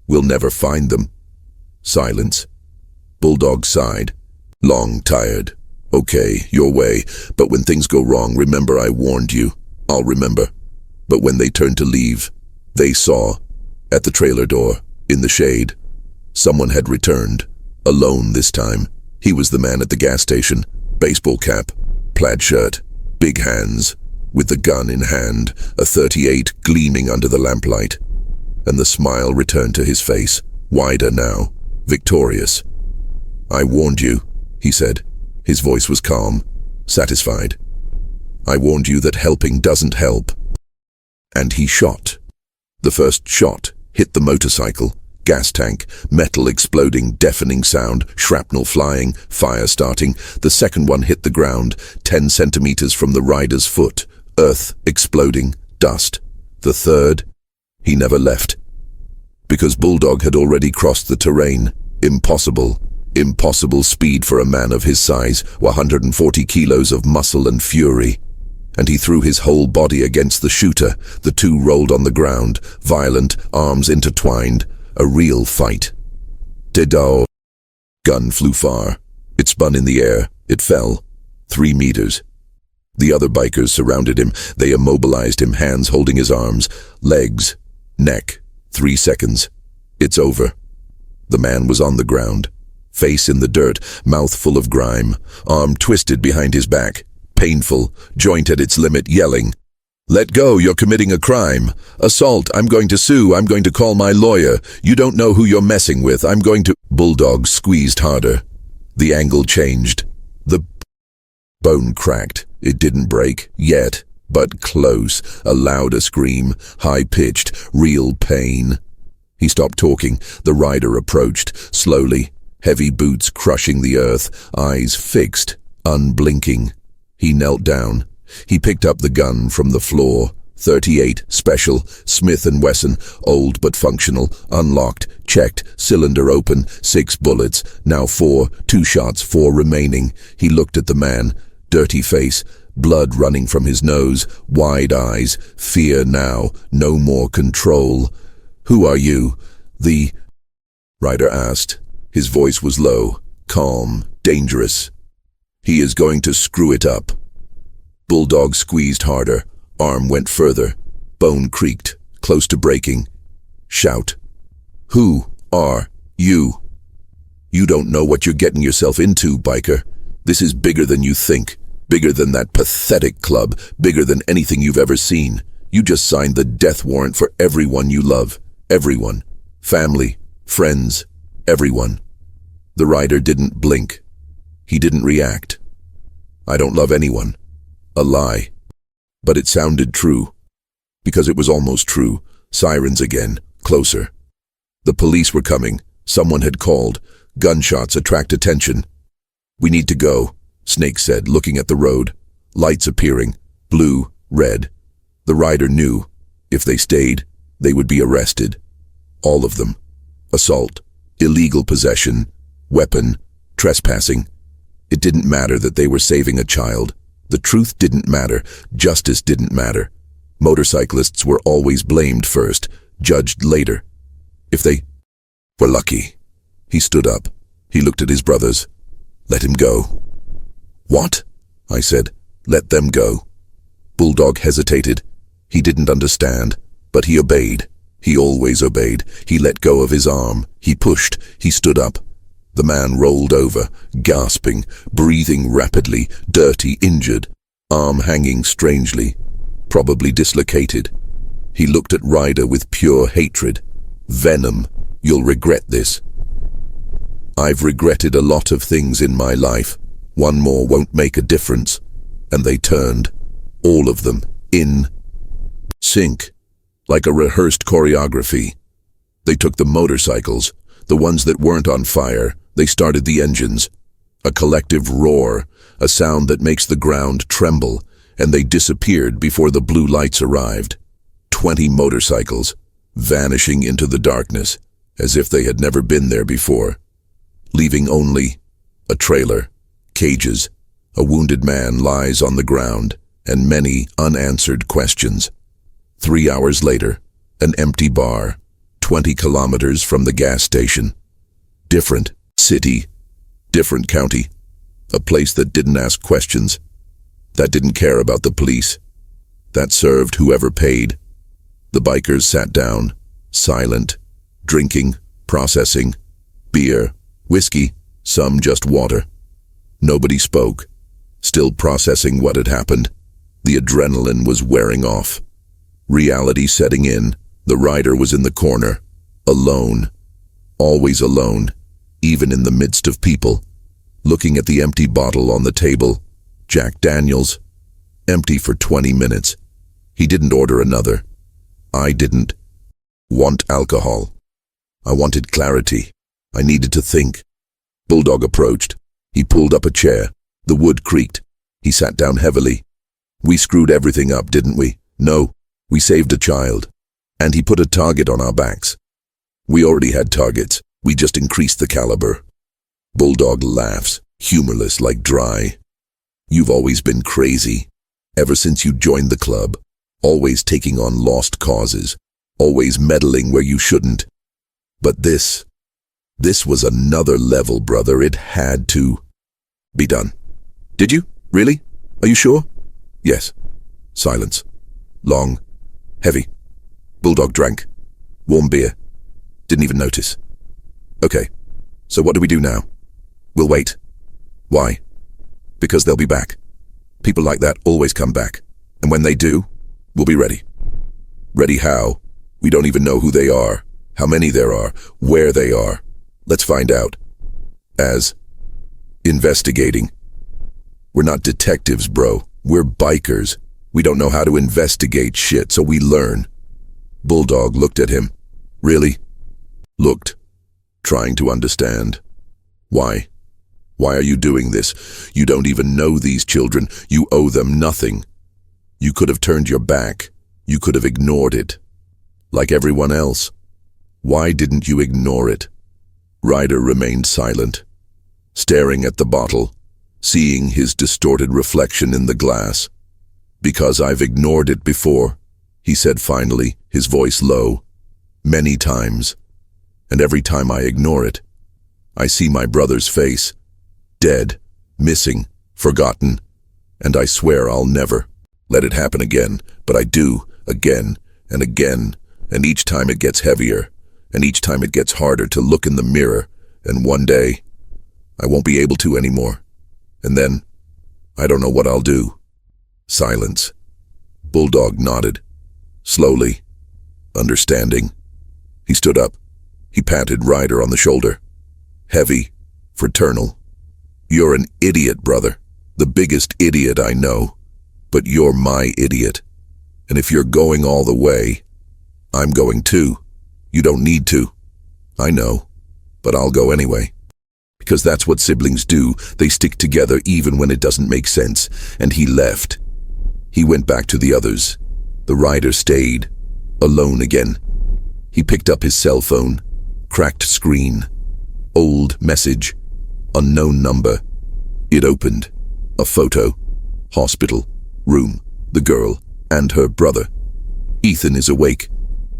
We'll never find them." Silence. Bulldog sighed. Long, tired. "Okay, your way. But when things go wrong, remember I warned you. I'll remember." But when they turned to leave, they saw, at the trailer door, in the shade, someone had returned. Alone this time. He was the man at the gas station. Baseball cap, plaid shirt, big hands, with the gun in hand, a .38 gleaming under the lamplight. And the smile returned to his face, wider now, victorious. "I warned you," he said. His voice was calm, satisfied. "I warned you that helping doesn't help." And he shot. The first shot hit the motorcycle, gas tank, metal exploding, deafening sound, shrapnel flying, fire starting. The second one hit the ground, 10 centimeters from the rider's foot, earth exploding, dust. The third, he never left. Because Bulldog had already crossed the terrain. Impossible. Impossible speed for a man of his size, 140 kilos of muscle and fury. And he threw his whole body against the shooter. The two rolled on the ground, violent, arms intertwined. A real fight. Dedao. Gun flew far. It spun in the air. It fell. 3 meters. The other bikers surrounded him. They immobilized him, hands holding his arms, legs, neck. 3 seconds. It's over. The man was on the ground. Face in the dirt, mouth full of grime, arm twisted behind his back, painful, joint at its limit, yelling, "Let go, you're committing a crime. Assault, I'm going to sue, I'm going to call my lawyer. You don't know who you're messing with, I'm going to..." Bulldog squeezed harder. The angle changed. The bone cracked. It didn't break, yet, but close. A louder scream, high-pitched, real pain. He stopped talking. The rider approached, slowly. Heavy boots crushing the earth, eyes fixed, unblinking. He knelt down. He picked up the gun from the floor, .38, special, Smith & Wesson, old but functional, unlocked, checked, cylinder open, 6 bullets, now 4, 2 shots, 4 remaining. He looked at the man, dirty face, blood running from his nose, wide eyes, fear now, no more control. "Who are you?" The rider asked. His voice was low, calm, dangerous. "He is going to screw it up." Bulldog squeezed harder, arm went further, bone creaked, close to breaking. "Shout. Who are you?" "You don't know what you're getting yourself into, biker. This is bigger than you think, bigger than that pathetic club, bigger than anything you've ever seen. You just signed the death warrant for everyone you love. Everyone. Family, friends, everyone." The rider didn't blink. He didn't react. "I don't love anyone." A lie. But it sounded true. Because it was almost true. Sirens again, closer. The police were coming. Someone had called. Gunshots attract attention. "We need to go," Snake said, looking at the road. Lights appearing. Blue, red. The rider knew. If they stayed, they would be arrested. All of them. Assault. Illegal possession. Weapon. Trespassing. It didn't matter that they were saving a child. The truth didn't matter. Justice didn't matter. Motorcyclists were always blamed first, judged later. If they were lucky. He stood up. He looked at his brothers. "Let him go." "What?" I said. "Let them go." Bulldog hesitated. He didn't understand, but he obeyed. He always obeyed. He let go of his arm. He pushed. He stood up. The man rolled over, gasping, breathing rapidly, dirty, injured, arm hanging strangely, probably dislocated. He looked at Ryder with pure hatred. Venom. "You'll regret this." "I've regretted a lot of things in my life. One more won't make a difference." And they turned, all of them, in sync, like a rehearsed choreography. They took the motorcycles, the ones that weren't on fire. They started the engines. A collective roar, a sound that makes the ground tremble, and they disappeared before the blue lights arrived. 20 motorcycles, vanishing into the darkness, as if they had never been there before, leaving only a trailer, cages, a wounded man lies on the ground, and many unanswered questions. 3 hours later, an empty bar, 20 kilometers from the gas station. Different city, different county, a place that didn't ask questions, that didn't care about the police, that served whoever paid. The bikers sat down, silent, drinking, processing, beer, whiskey, some just water. Nobody spoke, still processing what had happened. The adrenaline was wearing off. Reality setting in. The rider was in the corner, alone, always alone, even in the midst of people, looking at the empty bottle on the table. Jack Daniels, empty for 20 minutes. He didn't order another. I didn't want alcohol. I wanted clarity. I needed to think. Bulldog approached. He pulled up a chair. The wood creaked. He sat down heavily. "We screwed everything up, didn't we?" "No, we saved a child." "And he put a target on our backs." "We already had targets. We just increased the caliber." Bulldog laughs, humorless like dry. "You've always been crazy. Ever since you joined the club. Always taking on lost causes. Always meddling where you shouldn't. But this was another level, brother. It had to be done." "Did you? Really? Are you sure?" "Yes." Silence. Long. Heavy. Bulldog drank. Warm beer. Didn't even notice. "Okay, so what do we do now?" "We'll wait." "Why?" "Because they'll be back. People like that always come back. And when they do, we'll be ready." "Ready how? We don't even know who they are, how many there are, where they are. Let's find out." "As investigating." "We're not detectives, bro. We're bikers. We don't know how to investigate shit, so we learn." Bulldog looked at him. "Really?" Looked, trying to understand. "Why? Why are you doing this? You don't even know these children. You owe them nothing. You could have turned your back. You could have ignored it. Like everyone else. Why didn't you ignore it? Ryder remained silent, staring at the bottle, seeing his distorted reflection in the glass. Because I've ignored it before, he said finally, his voice low. Many times. And every time I ignore it, I see my brother's face. Dead, missing, forgotten. And I swear I'll never let it happen again, but I do, again and again, and each time it gets heavier, and each time it gets harder to look in the mirror, and one day, I won't be able to anymore. And then, I don't know what I'll do. Silence. Bulldog nodded, slowly, understanding. He stood up. He patted Ryder on the shoulder. Heavy, fraternal. You're an idiot, brother. The biggest idiot I know. But you're my idiot. And if you're going all the way, I'm going too. You don't need to. I know. But I'll go anyway. Because that's what siblings do. They stick together even when it doesn't make sense. And he left. He went back to the others. The Ryder stayed. Alone again. He picked up his cell phone. Cracked screen. Old message. Unknown number. It opened. A photo. Hospital. Room. The girl. And her brother. Ethan is awake.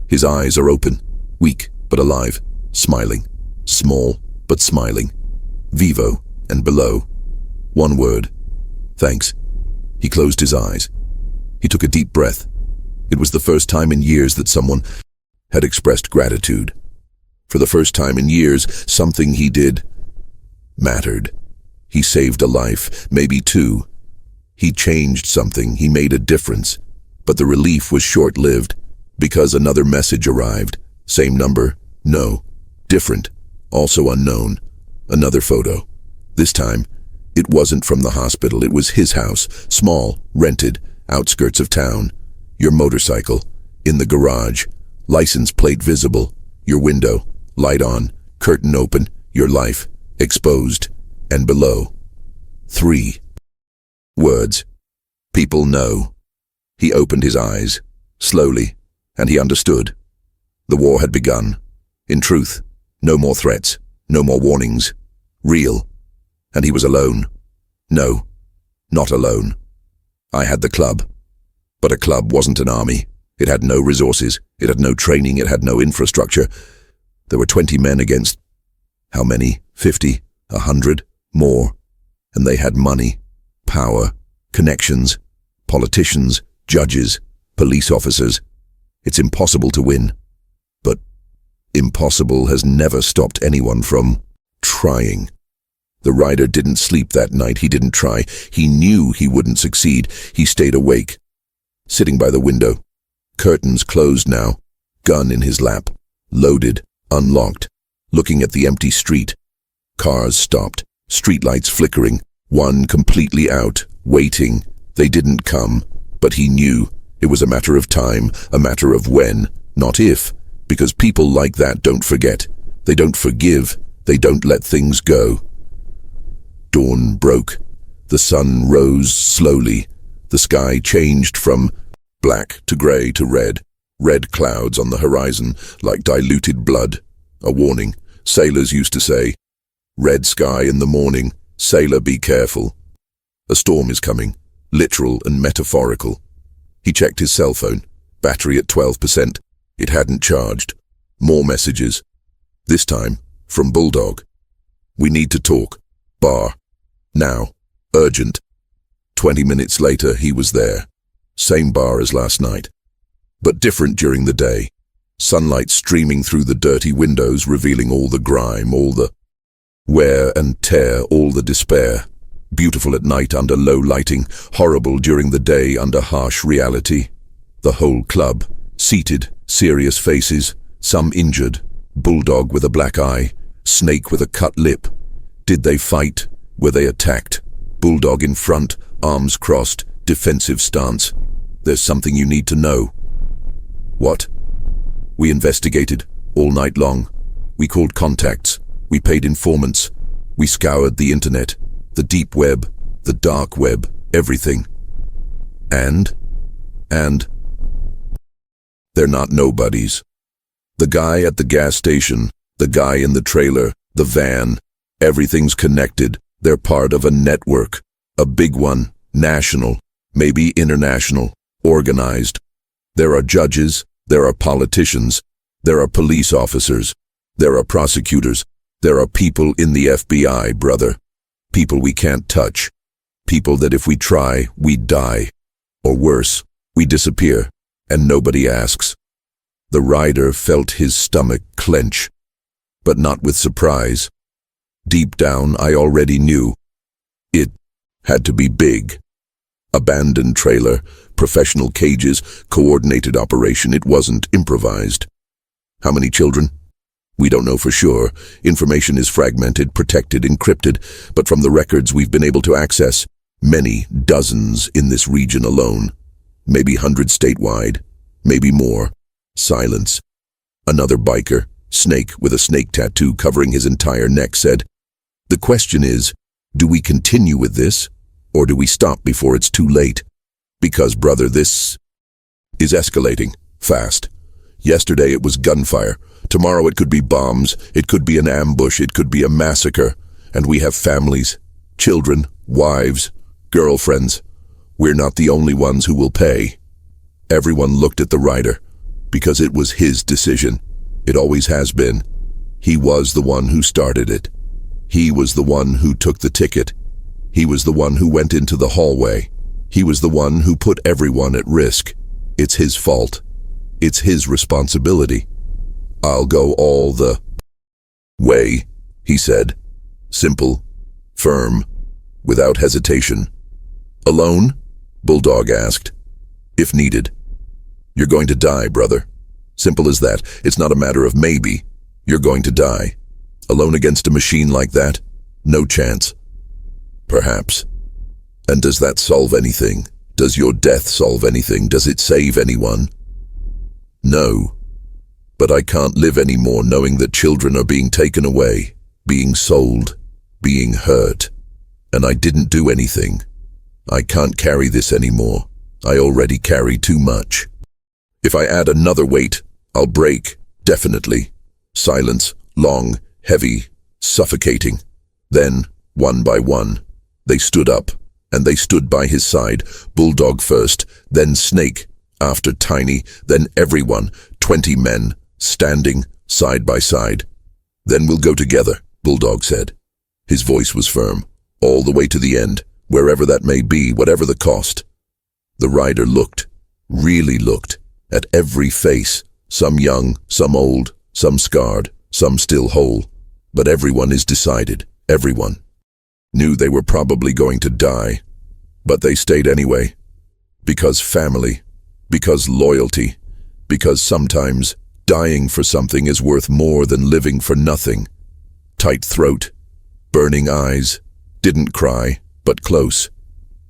His eyes are open. Weak, but alive. Smiling. Small, but smiling. Vivo, and below. One word. Thanks. He closed his eyes. He took a deep breath. It was the first time in years that someone had expressed gratitude. For the first time in years, something he did mattered. He saved a life, maybe two. He changed something, he made a difference. But the relief was short-lived, because another message arrived. Same number, no. Different, also unknown. Another photo. This time, it wasn't from the hospital, it was his house. Small, rented, outskirts of town. Your motorcycle, in the garage. License plate visible. Your window, light on, curtain open. Your life, exposed. And below. 3 words. People know. He opened his eyes, slowly, and he understood. The war had begun. In truth, no more threats, no more warnings. Real. And he was alone. No, not alone. I had the club. But a club wasn't an army. It had no resources. It had no training. It had no infrastructure. There were 20 men against, how many? 50? 100? More. And they had money, power, connections, politicians, judges, police officers. It's impossible to win. But impossible has never stopped anyone from trying. The Ryder didn't sleep that night. He didn't try. He knew he wouldn't succeed. He stayed awake, sitting by the window. Curtains closed now, gun in his lap, loaded, unlocked, looking at the empty street. Cars stopped, streetlights flickering, one completely out, waiting. They didn't come, but he knew. It was a matter of time, a matter of when, not if, because people like that don't forget. They don't forgive. They don't let things go. Dawn broke. The sun rose slowly. The sky changed from black to grey to red. Red clouds on the horizon, like diluted blood. A warning. Sailors used to say, "Red sky in the morning. Sailor, be careful." A storm is coming, literal and metaphorical. He checked his cell phone. Battery at 12%. It hadn't charged. More messages. This time, from Bulldog. "We need to talk. Bar. Now. Urgent." 20 minutes later, he was there. Same bar as last night. But different during the day. Sunlight streaming through the dirty windows, revealing all the grime, all the wear and tear, all the despair. Beautiful at night under low lighting, horrible during the day under harsh reality. The whole club, seated, serious faces, some injured, Bulldog with a black eye, Snake with a cut lip. Did they fight? Were they attacked? Bulldog in front, arms crossed, defensive stance. "There's something you need to know." "What?" "We investigated, all night long. We called contacts. We paid informants. We scoured the internet, the deep web, the dark web, everything." And They're not nobodies. The guy at the gas station, the guy in the trailer, the van, everything's connected. They're part of a network, a big one, national, maybe international, organized. There are judges, there are politicians, there are police officers, there are prosecutors, there are people in the FBI, brother. People we can't touch. People that if we try, we die. Or worse, we disappear, and nobody asks. The rider felt his stomach clench, but not with surprise. Deep down, I already knew. It had to be big. Abandoned trailer, professional cages, coordinated operation. It wasn't improvised. How many children? We don't know for sure. Information is fragmented, protected, encrypted, but from the records we've been able to access, many dozens in this region alone. Maybe hundreds statewide, maybe more. Silence. Another biker, snake with a snake tattoo covering his entire neck, said, "The question is, do we continue with this, or do we stop before it's too late? Because, brother, this is escalating fast. Yesterday it was gunfire. Tomorrow it could be bombs. It could be an ambush. It could be a massacre. And we have families, children, wives, girlfriends. We're not the only ones who will pay." Everyone looked at the rider, because it was his decision. It always has been. He was the one who started it. He was the one who took the ticket. He was the one who went into the hallway. He was the one who put everyone at risk. It's his fault. It's his responsibility. "I'll go all the way," he said. Simple, firm, without hesitation. "Alone?" Bulldog asked. "If needed. You're going to die, brother. Simple as that. It's not a matter of maybe. You're going to die. Alone against a machine like that? No chance." "Perhaps. And does that solve anything? Does your death solve anything? Does it save anyone?" "No. But I can't live anymore knowing that children are being taken away, being sold, being hurt. And I didn't do anything. I can't carry this anymore. I already carry too much. If I add another weight, I'll break, definitely." Silence, long, heavy, suffocating. Then, one by one, they stood up, and they stood by his side, Bulldog first, then Snake, after Tiny, then everyone, 20 men, standing side by side. "Then we'll go together," Bulldog said. His voice was firm, all the way to the end, wherever that may be, whatever the cost. The rider looked, really looked, at every face, some young, some old, some scarred, some still whole. But everyone is decided, everyone. Knew they were probably going to die, but they stayed anyway. Because family, because loyalty, because sometimes dying for something is worth more than living for nothing. Tight throat, burning eyes, didn't cry, but close.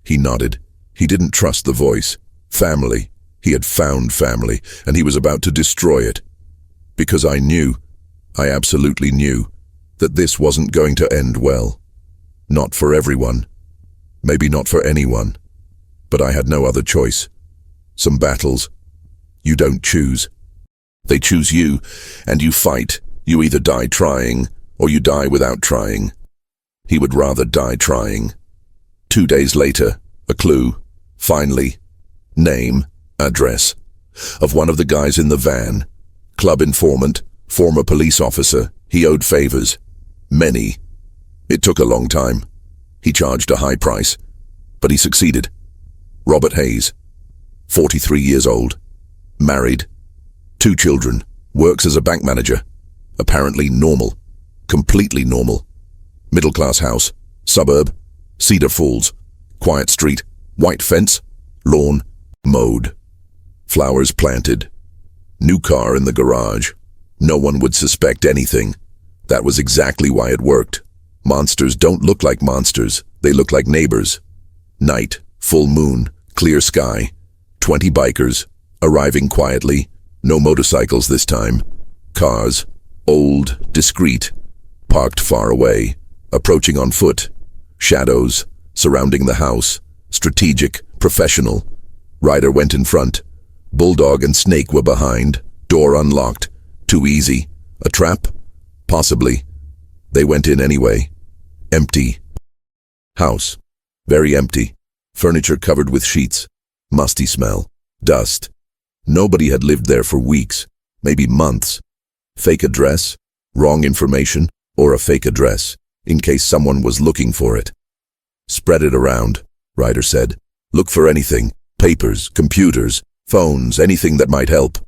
He nodded. He didn't trust the voice. Family. He had found family, and he was about to destroy it. Because I knew, I absolutely knew, that this wasn't going to end well. Not for everyone. Maybe not for anyone. But I had no other choice. Some battles. You don't choose. They choose you, and you fight. You either die trying, or you die without trying. He would rather die trying. 2 days later, a clue. Finally. Name, address. Of one of the guys in the van. Club informant, former police officer. He owed favors. Many. It took a long time. He charged a high price. But he succeeded. Robert Hayes. 43 years old. Married. 2 children. Works as a bank manager. Apparently normal. Completely normal. Middle-class house. Suburb. Cedar Falls. Quiet street. White fence. Lawn. Mowed. Flowers planted. New car in the garage. No one would suspect anything. That was exactly why it worked. Monsters don't look like monsters. They look like neighbors. Night. Full moon. Clear sky. 20 bikers. Arriving quietly. No motorcycles this time. Cars. Old. Discreet. Parked far away. Approaching on foot. Shadows. Surrounding the house. Strategic. Professional. Rider went in front. Bulldog and Snake were behind, door unlocked. Too easy. A trap? Possibly. They went in anyway. Empty. House. Very empty. Furniture covered with sheets. Musty smell. Dust. Nobody had lived there for weeks, maybe months. Fake address, wrong information, or a fake address, in case someone was looking for it. Spread it around, Ryder said. Look for anything, papers, computers, phones, anything that might help.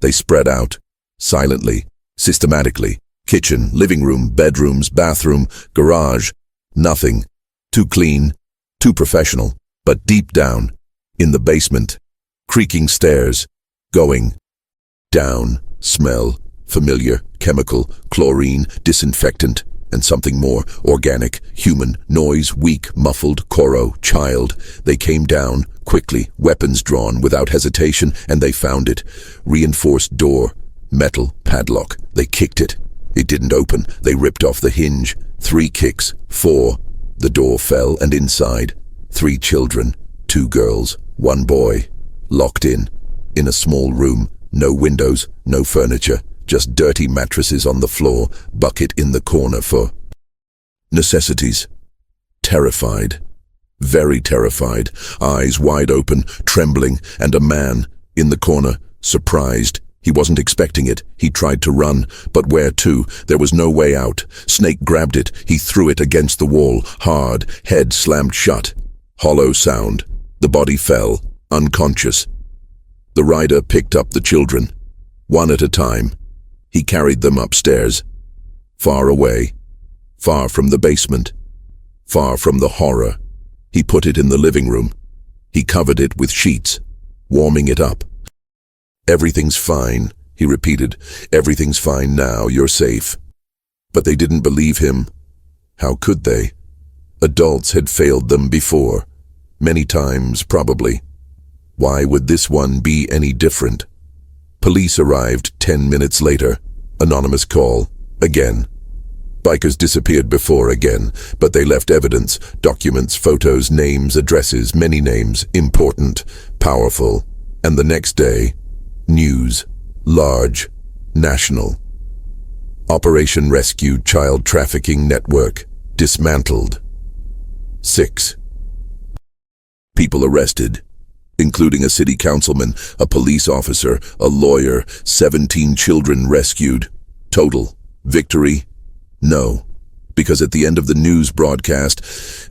They spread out, silently, systematically. Kitchen, living room, bedrooms, bathroom, garage. Nothing. Too clean, too professional. But deep down, in the basement, creaking stairs, going down, smell, familiar, chemical, chlorine, disinfectant, and something more, organic, human, noise, weak, muffled, Coro, child. They came down, quickly, weapons drawn, without hesitation, and they found it. Reinforced door, metal, padlock. They kicked it. It didn't open. They ripped off the hinge. 3 kicks, 4. The door fell, and inside, 3 children, 2 girls, 1 boy. Locked in a small room, no windows, no furniture, just dirty mattresses on the floor, bucket in the corner for necessities. Terrified, very terrified, eyes wide open, trembling, and a man in the corner, surprised. He wasn't expecting it. He tried to run, but where to? There was no way out. Snake grabbed it. He threw it against the wall, hard, head slammed shut. Hollow sound. The body fell. Unconscious. The rider picked up the children, one at a time. He carried them upstairs, far away, far from the basement, far from the horror. He put it in the living room. He covered it with sheets, warming it up. Everything's fine, he repeated. Everything's fine now, you're safe. But they didn't believe him. How could they? Adults had failed them before, many times probably. Why would this one be any different? Police arrived 10 minutes later. Anonymous call. Again. Bikers disappeared before again, but they left evidence, documents, photos, names, addresses, many names, important, powerful. And the next day, news. Large. National. Operation Rescue Child Trafficking Network. Dismantled. 6. People arrested, including a city councilman, a police officer, a lawyer, 17 children rescued. Total. Victory? No. Because at the end of the news broadcast,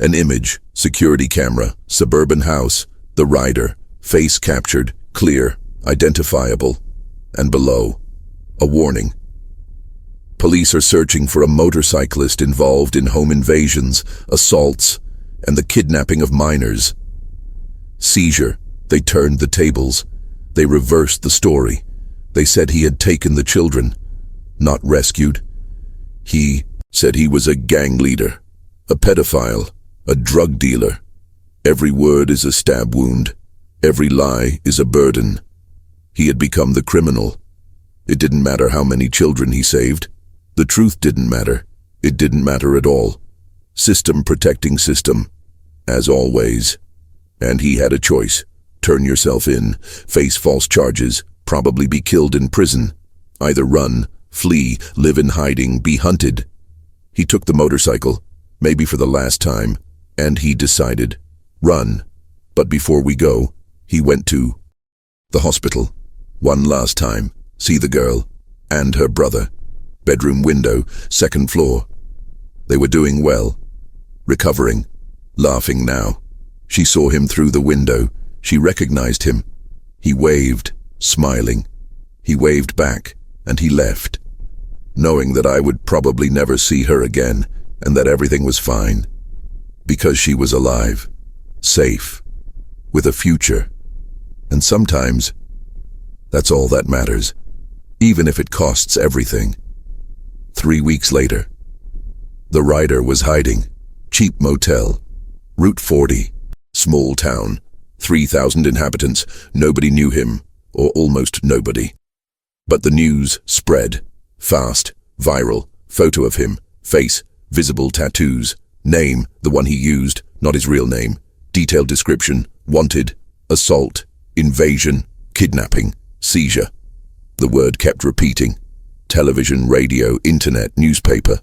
an image, security camera, suburban house, the rider, face captured, clear, identifiable, and below, a warning. Police are searching for a motorcyclist involved in home invasions, assaults, and the kidnapping of minors. Seizure. They turned the tables. They reversed the story. They said he had taken the children, not rescued. He said he was a gang leader, a pedophile, a drug dealer. Every word is a stab wound. Every lie is a burden. He had become the criminal. It didn't matter how many children he saved. The truth didn't matter. It didn't matter at all. System protecting system, as always. And he had a choice. Turn yourself in, face false charges, probably be killed in prison. Either run, flee, live in hiding, be hunted. He took the motorcycle, maybe for the last time, and he decided, run. But before we go, he went to the hospital. One last time, see the girl and her brother. Bedroom window, 2nd floor. They were doing well, recovering, laughing now. She saw him through the window. She recognized him. He waved, smiling. He waved back, and he left, knowing that I would probably never see her again, and that everything was fine. Because she was alive, safe, with a future. And sometimes, that's all that matters, even if it costs everything. 3 weeks later, the rider was hiding. Cheap motel, Route 40, small town. 3,000 inhabitants, nobody knew him, or almost nobody. But the news spread, fast, viral, photo of him, face, visible tattoos, name, the one he used, not his real name, detailed description, wanted, assault, invasion, kidnapping, seizure. The word kept repeating. Television, radio, internet, newspaper.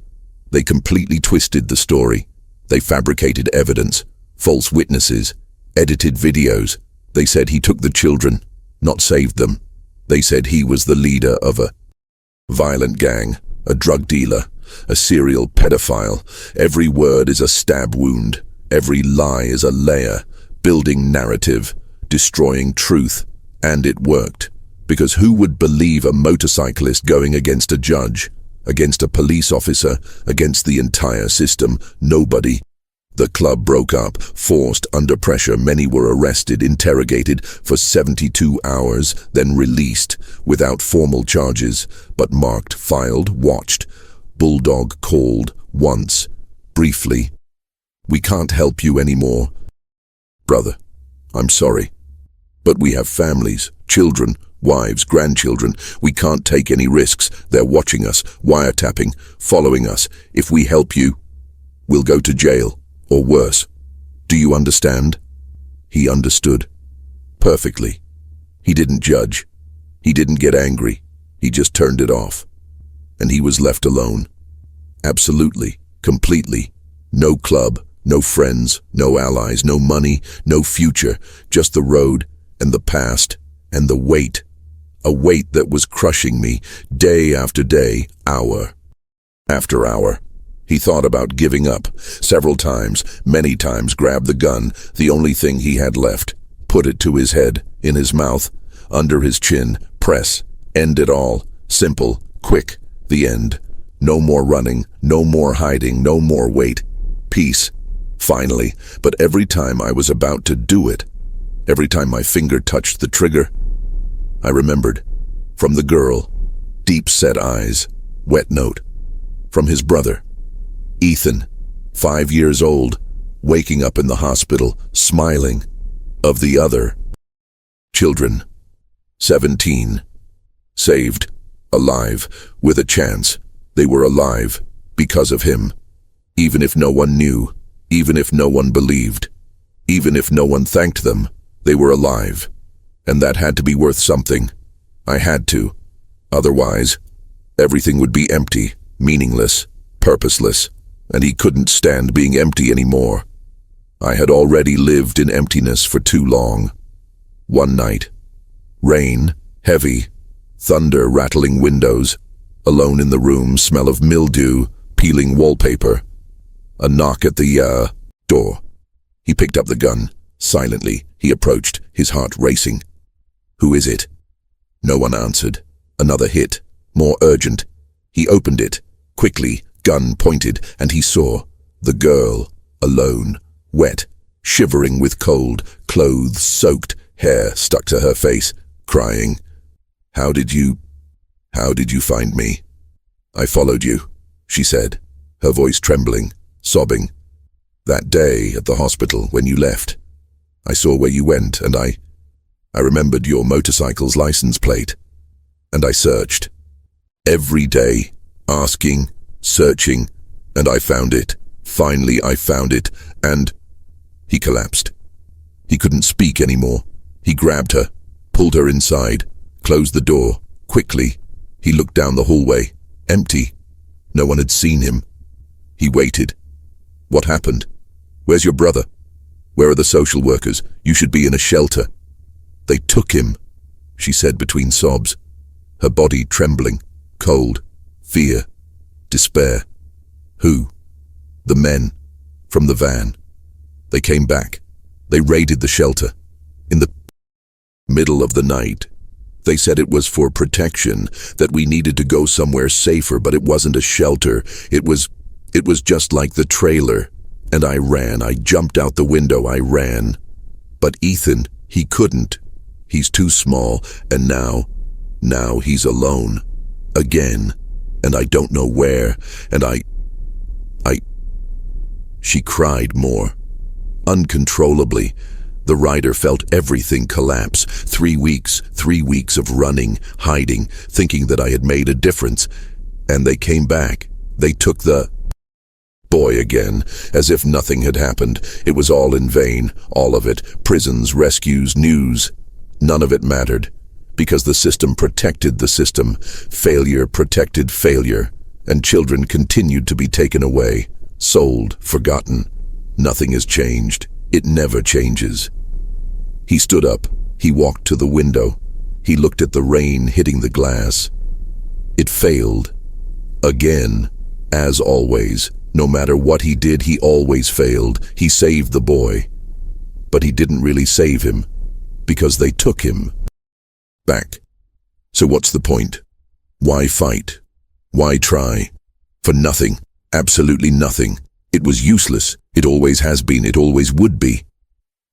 They completely twisted the story. They fabricated evidence, false witnesses, edited videos. They said he took the children, not saved them. They said he was the leader of a violent gang, a drug dealer, a serial pedophile. Every word is a stab wound. Every lie is a layer, building narrative, destroying truth. And it worked. Because who would believe a motorcyclist going against a judge, against a police officer, against the entire system? Nobody. The club broke up, forced under pressure. Many were arrested, interrogated for 72 hours, then released without formal charges, but marked, filed, watched. Bulldog called once, briefly. "We can't help you anymore. Brother, I'm sorry. But we have families, children, wives, grandchildren. We can't take any risks. They're watching us, wiretapping, following us. If we help you, we'll go to jail, or worse. Do you understand?" He understood. Perfectly. He didn't judge. He didn't get angry. He just turned it off. And he was left alone. Absolutely, completely. No club, no friends, no allies, no money, no future. Just the road, and the past, and the weight. A weight that was crushing me, day after day, hour after hour. He thought about giving up, several times, many times, grabbed the gun, the only thing he had left, put it to his head, in his mouth, under his chin, press, end it all, simple, quick, the end. No more running, no more hiding, no more wait. Peace, finally. But every time I was about to do it, every time my finger touched the trigger, I remembered. From the girl, deep-set eyes, wet note. From his brother, Ethan, 5 years old, waking up in the hospital, smiling. Of the other, children, 17, saved, alive, with a chance. They were alive, because of him. Even if no one knew, even if no one believed, even if no one thanked them, they were alive. And that had to be worth something. I had to. Otherwise, everything would be empty, meaningless, purposeless, and he couldn't stand being empty anymore. I had already lived in emptiness for too long. One night, rain, heavy, thunder rattling windows, alone in the room, smell of mildew, peeling wallpaper. A knock at the, door. He picked up the gun. Silently, he approached, his heart racing. "Who is it?" No one answered. Another hit, more urgent. He opened it, quickly, gun pointed, and he saw the girl, alone, wet, shivering with cold, clothes soaked, hair stuck to her face, crying. How did you find me?" "I followed you," she said, her voice trembling, sobbing. "That day at the hospital when you left. I saw where you went, and I remembered your motorcycle's license plate. And I searched. Every day, asking, searching, and I found it. Finally, I found it, and..." He collapsed. He couldn't speak anymore. He grabbed her, pulled her inside, closed the door, quickly. He looked down the hallway, empty. No one had seen him. He waited. "What happened? Where's your brother? Where are the social workers? You should be in a shelter." "They took him," she said between sobs, her body trembling, cold, fear, despair. "Who?" "The men, from the van. They came back. They raided the shelter. In the middle of the night. They said it was for protection, that we needed to go somewhere safer, but it wasn't a shelter. It was just like the trailer. And I ran. I jumped out the window. I ran. But Ethan, he couldn't. He's too small, and now he's alone. Again. And I don't know where. And I... She cried more. Uncontrollably. The rider felt everything collapse. 3 weeks of running, hiding, thinking that I had made a difference. And they came back. They took the boy again, as if nothing had happened. It was all in vain, all of it. Prisons, rescues, news. None of it mattered. because the system protected the system. Failure protected failure, and children continued to be taken away, sold, forgotten. Nothing has changed. It never changes. He stood up. He walked to the window. He looked at the rain hitting the glass. It failed. Again. As always. No matter what he did, he always failed. He saved the boy. But he didn't really save him, because they took him back. So what's the point? Why fight? Why try? For nothing. Absolutely nothing. It was useless. It always has been. It always would be.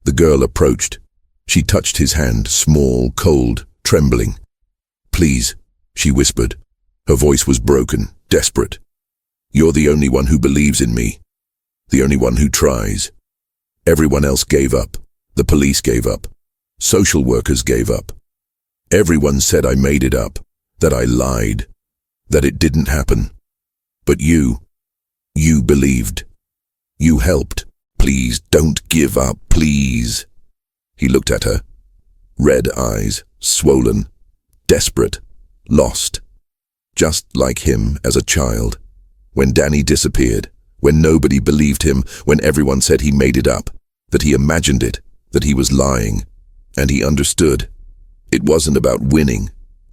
The girl approached. She touched his hand, small, cold, trembling. "Please," she whispered. Her voice was broken, desperate. "You're the only one who believes in me. The only one who tries. Everyone else gave up. The police gave up. Social workers gave up. Everyone said I made it up, that I lied, that it didn't happen. But you believed. You helped. Please don't give up, please." He looked at her. Red eyes, swollen, desperate, lost. Just like him as a child. When Danny disappeared, when nobody believed him, when everyone said he made it up, that he imagined it, that he was lying. And he understood. It wasn't about winning.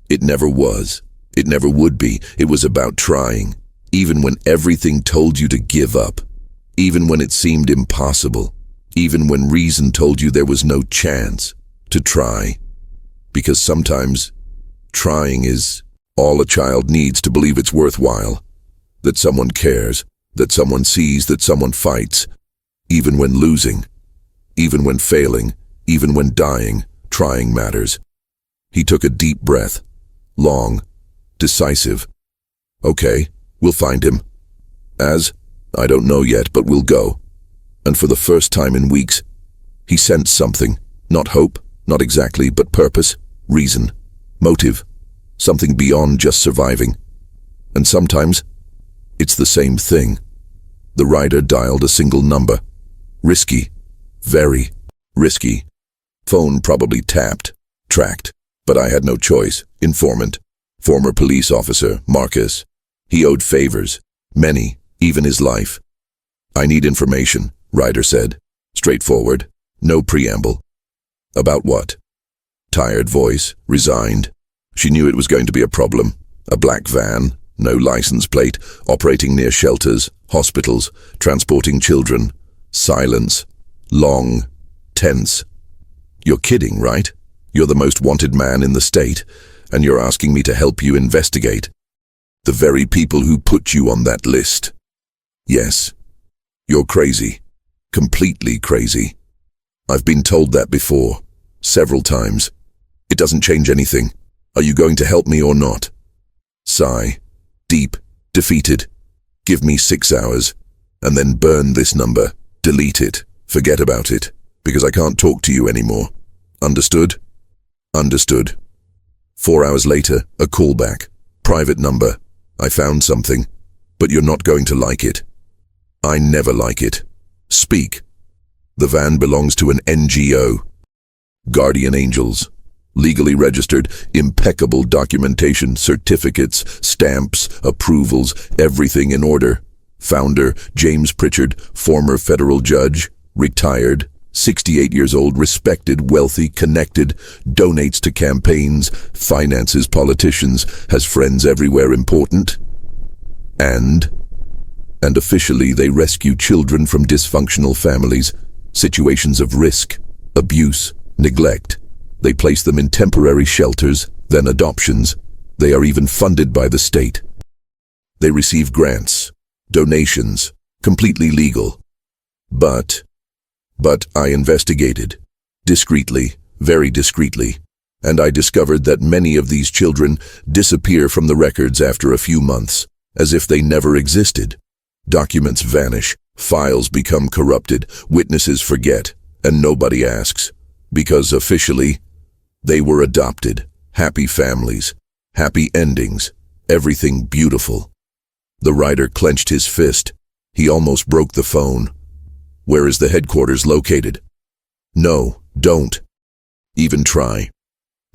It never was. It never would be. It was about trying. Even when everything told you to give up. Even when it seemed impossible. Even when reason told you there was no chance. To try. Because sometimes, trying is all a child needs to believe it's worthwhile. That someone cares. That someone sees. That someone fights. Even when losing. Even when failing. Even when dying. Trying matters. He took a deep breath. Long. Decisive. "Okay, we'll find him. I don't know yet, but we'll go." And for the first time in weeks, he sensed something. Not hope, not exactly, but purpose, reason, motive. Something beyond just surviving. And sometimes, it's the same thing. The rider dialed a single number. Risky. Very risky. Phone probably tapped, tracked. But I had no choice. Informant. Former police officer, Marcus. He owed favors. Many, even his life. "I need information," Ryder said. Straightforward. No preamble. "About what?" Tired voice, resigned. She knew it was going to be a problem. A black van, no license plate, operating near shelters, hospitals, transporting children. Silence. Long. Tense. "You're kidding, right? You're the most wanted man in the state, and you're asking me to help you investigate. The very people who put you on that list." "Yes. You're crazy. Completely crazy. I've been told that before. Several times. It doesn't change anything. Are you going to help me or not?" Sigh. Deep. Defeated. "Give me 6 hours, and then burn this number. Delete it. Forget about it. Because I can't talk to you anymore. Understood?" "Understood." 4 hours later, a callback. "Private number. I found something, but you're not going to like it." "I never like it." "Speak." "The van belongs to an NGO. Guardian Angels. Legally registered, impeccable documentation, certificates, stamps, approvals, everything in order. Founder, James Pritchard, former federal judge, retired, 68 years old, respected, wealthy, connected, donates to campaigns, finances politicians, has friends everywhere important. And officially they rescue children from dysfunctional families, situations of risk, abuse, neglect. They place them in temporary shelters, then adoptions. They are even funded by the state. They receive grants, donations, completely legal. But I investigated, discreetly, very discreetly, and I discovered that many of these children disappear from the records after a few months, as if they never existed. Documents vanish, files become corrupted, witnesses forget, and nobody asks, because officially, they were adopted, happy families, happy endings, everything beautiful. The rider clenched his fist. He almost broke the phone. "Where is the headquarters located?" "No, don't even try.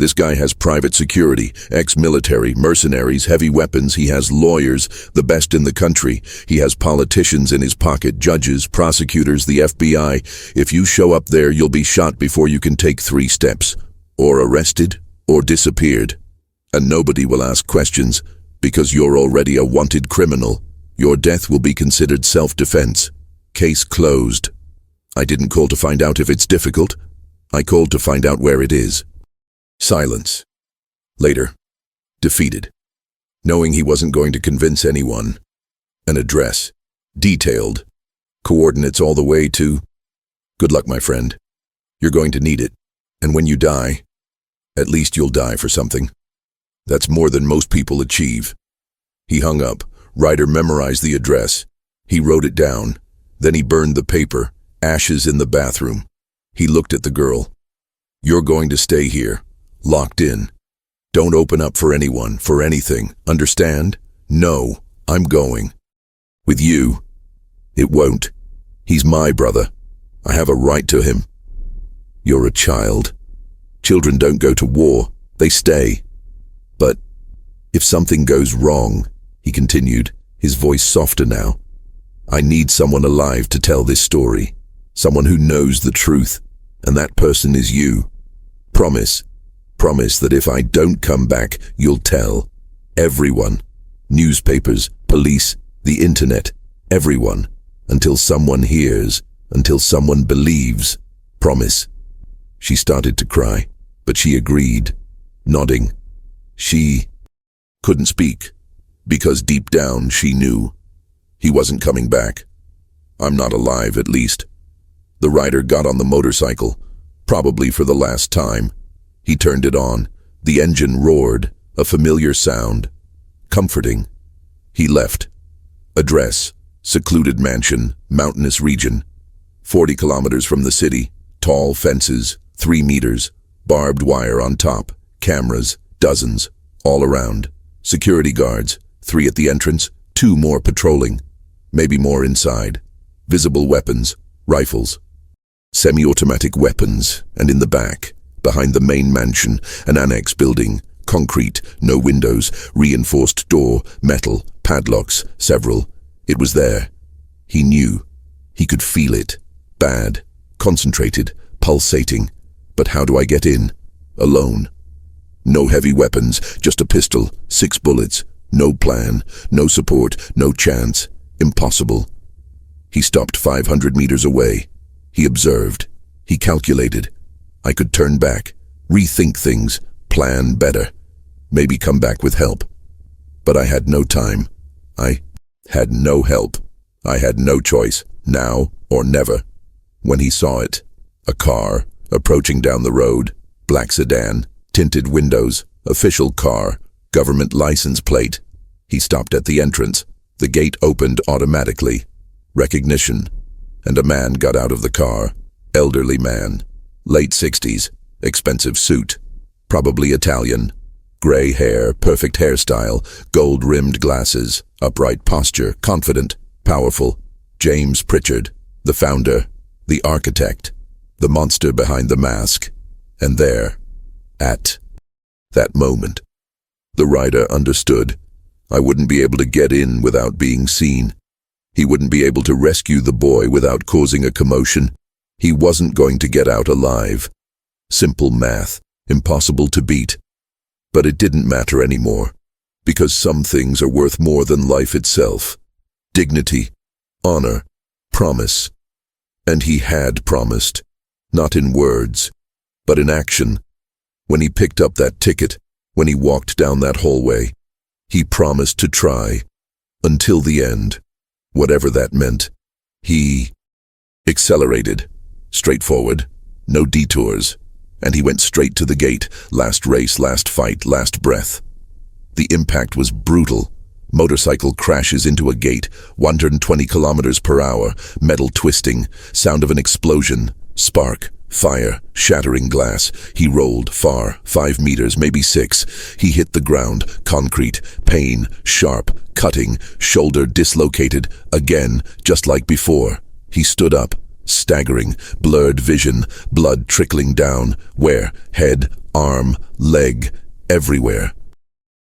This guy has private security, ex-military, mercenaries, heavy weapons. He has lawyers, the best in the country. He has politicians in his pocket, judges, prosecutors, the FBI. If you show up there, you'll be shot before you can take 3 steps. Or arrested, or disappeared. And nobody will ask questions, because you're already a wanted criminal. Your death will be considered self-defense. Case closed. I didn't call to find out if it's difficult. I called to find out where it is. Silence. Later. Defeated. Knowing he wasn't going to convince anyone. An address. Detailed. Coordinates all the way to... Good luck, my friend. You're going to need it. And when you die, at least you'll die for something. That's more than most people achieve. He hung up. Ryder memorized the address. He wrote it down. Then he burned the paper. Ashes in the bathroom. He looked at the girl. You're going to stay here. Locked in. Don't open up for anyone, for anything. Understand? No, I'm going. With you. It won't. He's my brother. I have a right to him. You're a child. Children don't go to war. They stay. But if something goes wrong, he continued, his voice softer now, I need someone alive to tell this story. Someone who knows the truth. And that person is you. Promise. Promise that if I don't come back, you'll tell. Everyone. Newspapers, police, the internet, everyone. Until someone hears, until someone believes. Promise. She started to cry, but she agreed, nodding. She couldn't speak, because deep down she knew. He wasn't coming back. I'm not alive, at least. The rider got on the motorcycle, probably for the last time. He turned it on. The engine roared, a familiar sound. Comforting. He left. Address, secluded mansion, mountainous region. 40 kilometers from the city. Tall fences, 3 meters. Barbed wire on top. Cameras, dozens, all around. Security guards, 3 at the entrance, 2 more patrolling. Maybe more inside. Visible weapons, rifles. Semi-automatic weapons, and in the back, behind the main mansion, an annex building, concrete, no windows, reinforced door, metal, padlocks, several. It was there. He knew. He could feel it. Bad, concentrated, pulsating. But how do I get in? Alone. No heavy weapons, just a pistol, 6 bullets. No plan, no support, no chance. Impossible. He stopped 500 meters away. He observed. He calculated. I could turn back, rethink things, plan better, maybe come back with help. But I had no time. I had no help. I had no choice, now or never. When he saw it, a car, approaching down the road, black sedan, tinted windows, official car, government license plate. He stopped at the entrance. The gate opened automatically. Recognition. And a man got out of the car. Elderly man. Late 60s. Expensive suit. Probably Italian. Gray hair, perfect hairstyle, gold-rimmed glasses, upright posture, confident, powerful. James Pritchard. The founder. The architect. The monster behind the mask. And there, at that moment, the rider understood. I wouldn't be able to get in without being seen. He wouldn't be able to rescue the boy without causing a commotion. He wasn't going to get out alive. Simple math, impossible to beat. But it didn't matter anymore, because some things are worth more than life itself. Dignity, honor, promise. And he had promised, not in words, but in action. When he picked up that ticket, when he walked down that hallway, he promised to try, until the end. Whatever that meant. He accelerated, straightforward, no detours, and he went straight to the gate, last race, last fight, last breath. The impact was brutal. Motorcycle crashes into a gate, 120 kilometers per hour, metal twisting, sound of an explosion, spark, fire, shattering glass. He rolled far, 5 meters, maybe 6. He hit the ground, concrete, pain, sharp, cutting, shoulder dislocated, again, just like before. He stood up, staggering, blurred vision, blood trickling down, where? Head, arm, leg, everywhere.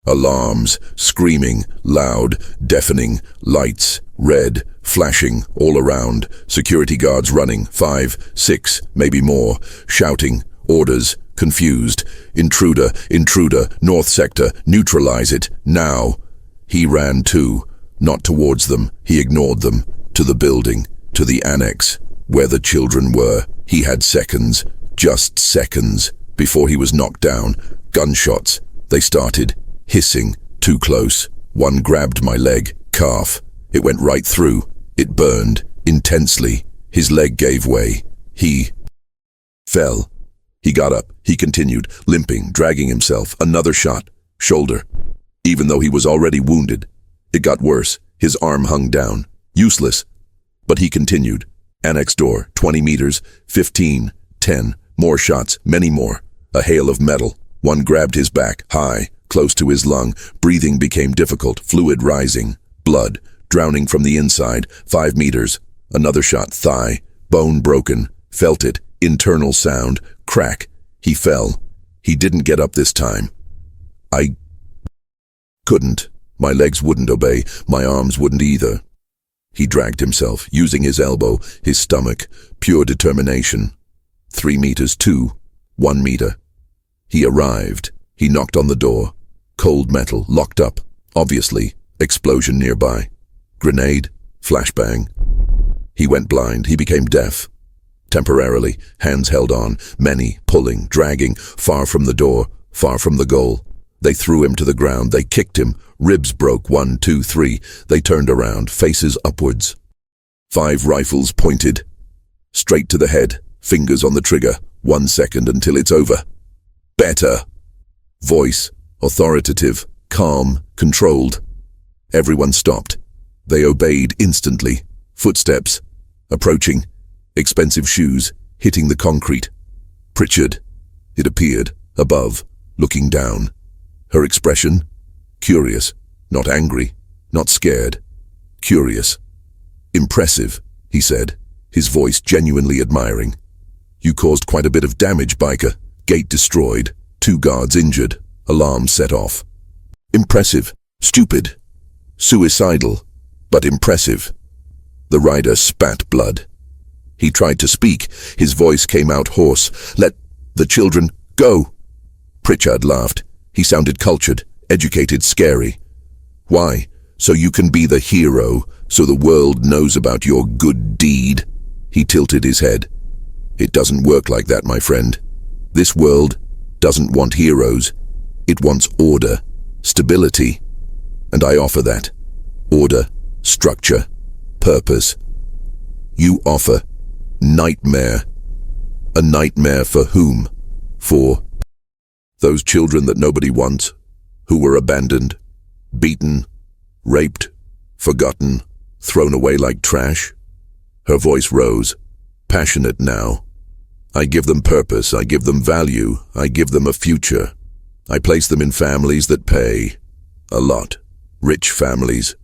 Alarms, screaming, loud, deafening, lights, red, flashing, all around, security guards running, 5, 6, maybe more, shouting, orders, confused, intruder, intruder, north sector, neutralize it, now. He ran too, not towards them, he ignored them, to the building, to the annex, where the children were. He had seconds, just seconds, before he was knocked down. Gunshots, they started. Hissing, too close. One grabbed my leg, calf. It went right through. It burned, intensely. His leg gave way. He fell. He got up. He continued, limping, dragging himself. Another shot. Shoulder. Even though he was already wounded. It got worse. His arm hung down. Useless. But he continued. Annex door, 20 meters, 15, 10. More shots, many more. A hail of metal. One grabbed his back, high. Close to his lung, breathing became difficult, fluid rising, blood, drowning from the inside, 5 meters. Another shot, thigh, bone broken, felt it, internal sound, crack. He fell. He didn't get up this time. I couldn't. My legs wouldn't obey, my arms wouldn't either. He dragged himself, using his elbow, his stomach, pure determination. 3 meters, 2, 1 meter. He arrived. He knocked on the door. Cold metal, locked up, obviously, explosion nearby. Grenade, flashbang. He went blind, he became deaf. Temporarily, hands held on, many, pulling, dragging, far from the door, far from the goal. They threw him to the ground, they kicked him, ribs broke, 1, 2, 3. They turned around, faces upwards. 5 rifles pointed. Straight to the head, fingers on the trigger, 1 second until it's over. Better. Voice, authoritative, calm, controlled. Everyone stopped. They obeyed instantly. Footsteps, approaching. Expensive shoes, hitting the concrete. Pritchard. It appeared, above, looking down. Her expression, curious, not angry, not scared. Curious. Impressive, he said, his voice genuinely admiring. You caused quite a bit of damage, biker. Gate destroyed. 2 guards injured. Alarm set off. Impressive. Stupid. Suicidal. But impressive. The rider spat blood. He tried to speak. His voice came out hoarse. Let the children go. Pritchard laughed. He sounded cultured, educated, scary. Why? So you can be the hero, so the world knows about your good deed. He tilted his head. It doesn't work like that, my friend. This world doesn't want heroes. It wants order, stability. And I offer that. Order, structure, purpose. You offer nightmare. A nightmare for whom? For those children that nobody wants, who were abandoned, beaten, raped, forgotten, thrown away like trash. Her voice rose, passionate now. I give them purpose, I give them value, I give them a future. I place them in families that pay a lot. Rich families,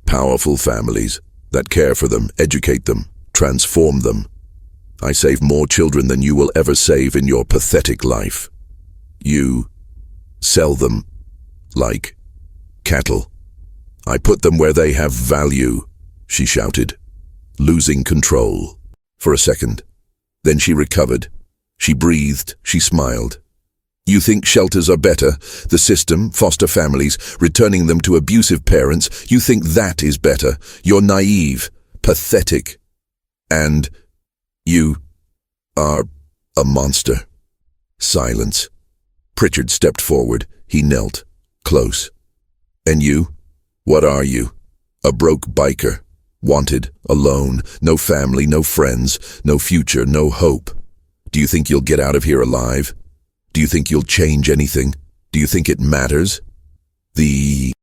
powerful families that care for them, educate them, transform them. I save more children than you will ever save in your pathetic life. You sell them like cattle. I put them where they have value, she shouted, losing control for a second. Then she recovered. She breathed, she smiled. You think shelters are better, the system, foster families, returning them to abusive parents, you think that is better. You're naive, pathetic. And you are a monster. Silence. Pritchard stepped forward. He knelt, close. And you? What are you? A broke biker. Wanted, alone, no family, no friends, no future, no hope. Do you think you'll get out of here alive? Do you think you'll change anything? Do you think it matters? The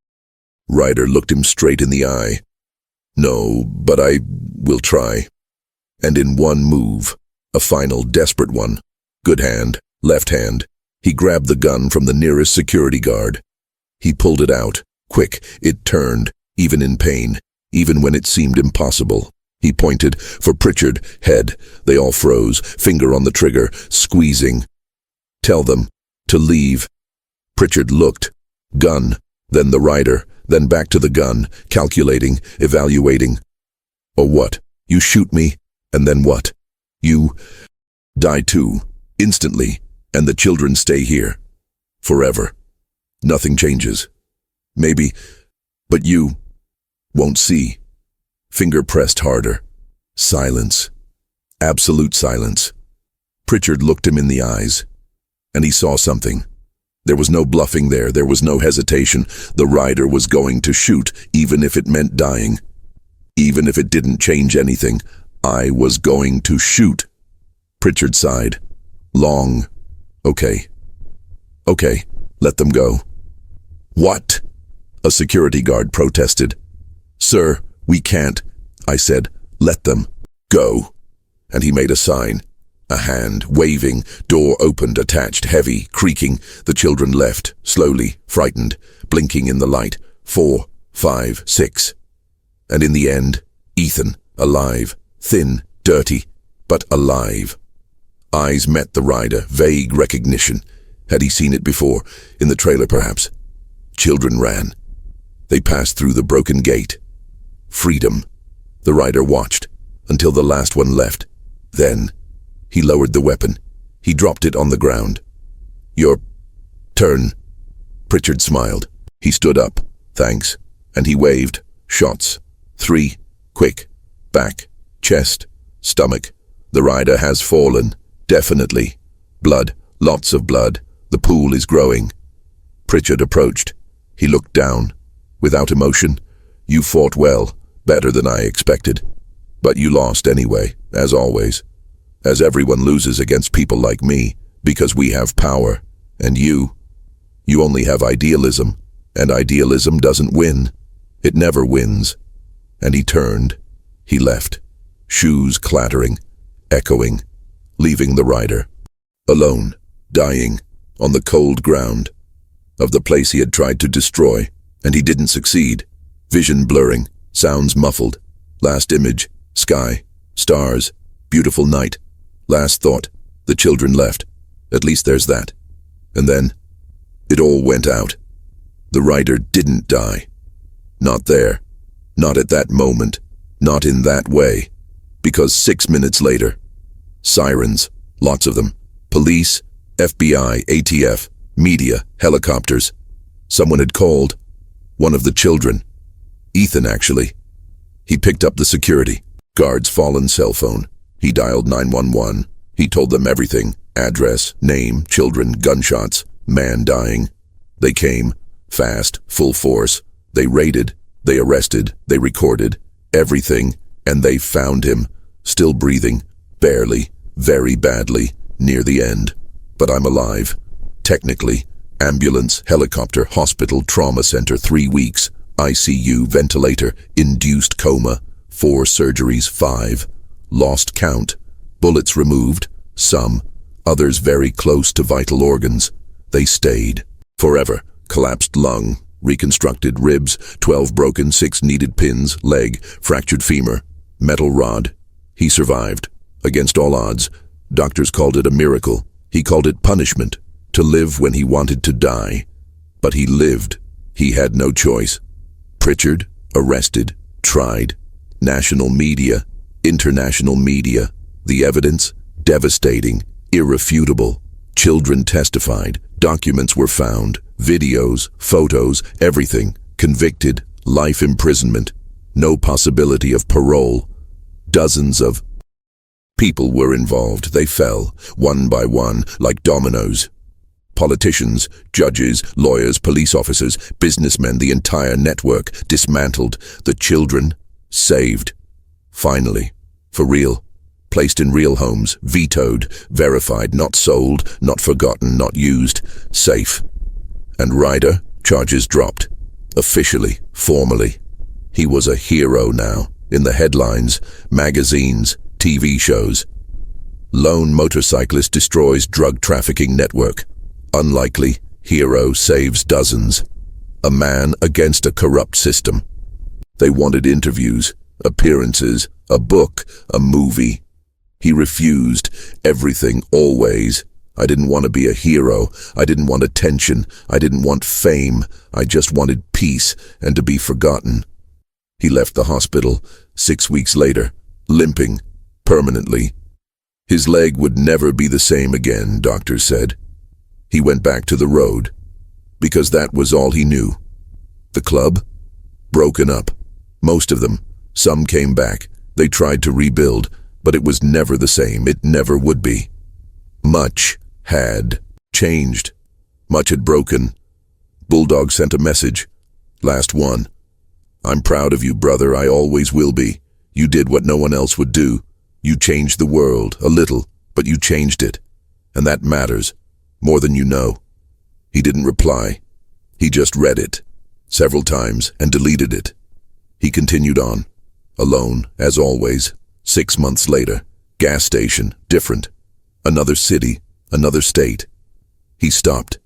rider looked him straight in the eye. No, but I will try. And in one move, a final desperate one, good hand, left hand, he grabbed the gun from the nearest security guard. He pulled it out. Quick, it turned, even in pain, even when it seemed impossible. He pointed for Pritchard, head. They all froze, finger on the trigger, squeezing. Tell them to leave. Pritchard looked. Gun, then the rider, then back to the gun, calculating, evaluating. Or what? You shoot me, and then what? You die too, instantly, and the children stay here. Forever. Nothing changes. Maybe, but you won't see. Finger pressed harder. Silence. Absolute silence. Pritchard looked him in the eyes, and he saw something. There was no bluffing there. There was no hesitation. The rider was going to shoot, even if it meant dying. Even if it didn't change anything, I was going to shoot. Pritchard sighed. Long. Okay. Okay, let them go. What? A security guard protested. Sir, we can't, I said. Let them go. And he made a sign. A hand, waving, door opened, attached, heavy, creaking. The children left, slowly, frightened, blinking in the light. 4, 5, 6. And in the end, Ethan, alive, thin, dirty, but alive. Eyes met the rider, vague recognition. Had he seen it before? In the trailer, perhaps? Children ran. They passed through the broken gate. Freedom. The rider watched, until the last one left. Then, he lowered the weapon. He dropped it on the ground. Your turn. Pritchard smiled. He stood up. Thanks. And he waved. Shots. 3. Quick. Back. Chest. Stomach. The rider has fallen. Definitely. Blood. Lots of blood. The pool is growing. Pritchard approached. He looked down. Without emotion. You fought well. Better than I expected. But you lost anyway, as always. As everyone loses against people like me, because we have power. And you only have idealism. And idealism doesn't win. It never wins. And he turned. He left. Shoes clattering, echoing, leaving the rider. Alone, dying, on the cold ground. Of the place he had tried to destroy, and he didn't succeed. Vision blurring, sounds muffled. Last image, sky, stars, beautiful night. Last thought, the children left. At least there's that. And then, it all went out. The rider didn't die. Not there. Not at that moment. Not in that way. Because 6 minutes later, sirens, lots of them, police, FBI, ATF, media, helicopters. Someone had called. One of the children. Ethan, actually. He picked up the security guard's fallen cell phone. He dialed 911. He told them everything. Address, name, children, gunshots, man dying. They came. Fast, full force. They raided. They arrested. They recorded. Everything. And they found him. Still breathing. Barely. Very badly. Near the end. But I'm alive. Technically. Ambulance, helicopter, hospital, trauma center, 3 weeks. ICU, ventilator, induced coma. 4 surgeries, 5. Lost count. Bullets removed. Some. Others very close to vital organs. They stayed. Forever. Collapsed lung. Reconstructed ribs. 12 broken, 6 needed pins. Leg. Fractured femur. Metal rod. He survived. Against all odds. Doctors called it a miracle. He called it punishment. To live when he wanted to die. But he lived. He had no choice. Pritchard. Arrested. Tried. National media. International media. The evidence. Devastating. Irrefutable. Children testified. Documents were found. Videos. Photos. Everything. Convicted. Life imprisonment. No possibility of parole. Dozens of people were involved. They fell, one by one, like dominoes. Politicians, judges, lawyers, police officers, businessmen, the entire network dismantled. The children saved. Finally, for real, placed in real homes, vetoed, verified, not sold, not forgotten, not used, safe. And Ryder, charges dropped. Officially, formally. He was a hero now, in the headlines, magazines, TV shows. Lone motorcyclist destroys drug trafficking network. Unlikely, hero saves dozens. A man against a corrupt system. They wanted interviews, appearances, a book, a movie. He refused everything always. I didn't want to be a hero. I didn't want attention. I didn't want fame. I just wanted peace and to be forgotten. He left the hospital 6 weeks later, limping, permanently. His leg would never be the same again, doctors said. He went back to the road, because that was all he knew. The club? Broken up. Most of them. Some came back. They tried to rebuild, but it was never the same. It never would be. Much had changed. Much had broken. Bulldog sent a message. Last one. I'm proud of you, brother. I always will be. You did what no one else would do. You changed the world, a little, but you changed it. And that matters, more than you know. He didn't reply. He just read it, several times, and deleted it. He continued on, alone, as always. 6 months later, gas station, different. Another city, another state. He stopped.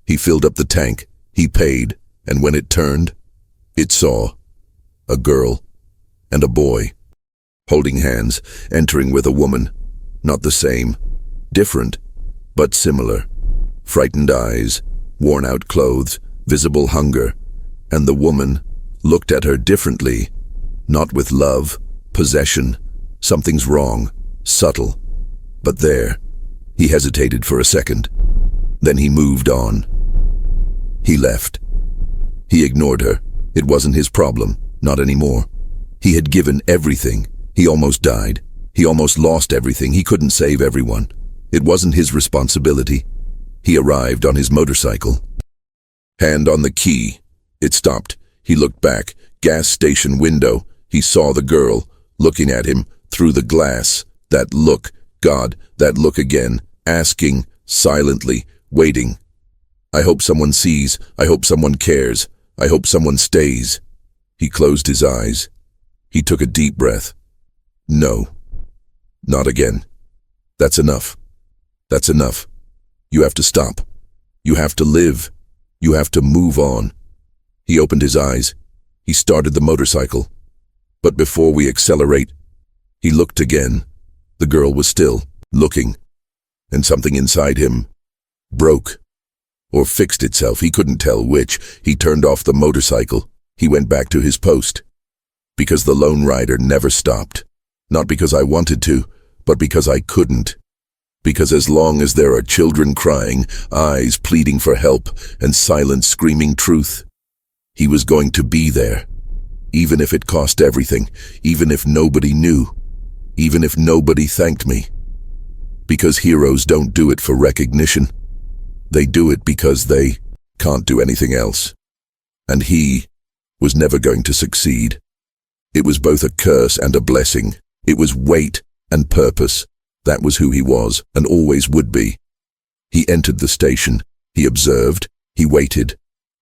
He filled up the tank. He paid, and when it turned, it saw a girl and a boy, holding hands, entering with a woman. Not the same, different, but similar. Frightened eyes, worn-out clothes, visible hunger, and the woman looked at her differently, not with love, possession. Something's wrong, subtle. But there, he hesitated for a second. Then he moved on. He left. He ignored her. It wasn't his problem, not anymore. He had given everything. He almost died. He almost lost everything. He couldn't save everyone. It wasn't his responsibility. He arrived on his motorcycle. Hand on the key. It stopped. He looked back. Gas station window. He saw the girl, looking at him through the glass. That look, God, that look again, asking, silently, waiting. I hope someone sees. I hope someone cares. I hope someone stays. He closed his eyes. He took a deep breath. No. Not again. That's enough. That's enough. You have to stop. You have to live. You have to move on. He opened his eyes. He started the motorcycle. But before we accelerate, he looked again. The girl was still looking, and something inside him broke or fixed itself. He couldn't tell which. He turned off the motorcycle. He went back to his post. Because the lone rider never stopped. Not because I wanted to, but because I couldn't. Because as long as there are children crying, eyes pleading for help, and silence screaming truth, he was going to be there. Even if it cost everything, even if nobody knew, even if nobody thanked me. Because heroes don't do it for recognition. They do it because they can't do anything else. And he was never going to succeed. It was both a curse and a blessing. It was weight and purpose. That was who he was, and always would be. He entered the station. He observed. He waited.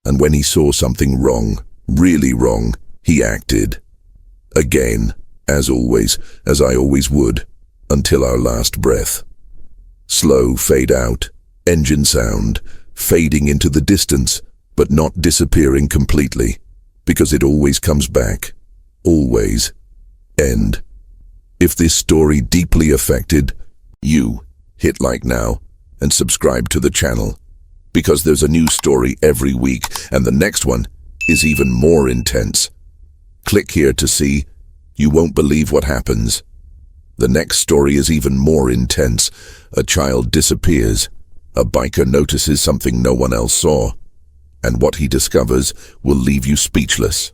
And when he saw something wrong, really wrong, he acted. Again, as always, as I always would, until our last breath. Slow fade out, engine sound, fading into the distance, but not disappearing completely, because it always comes back. Always. End. If this story deeply affected you, hit like now and subscribe to the channel, because there's a new story every week, and the next one is even more intense. Click here to see. You won't believe what happens. The next story is even more intense. A child disappears. A biker notices something no one else saw, and what he discovers will leave you speechless.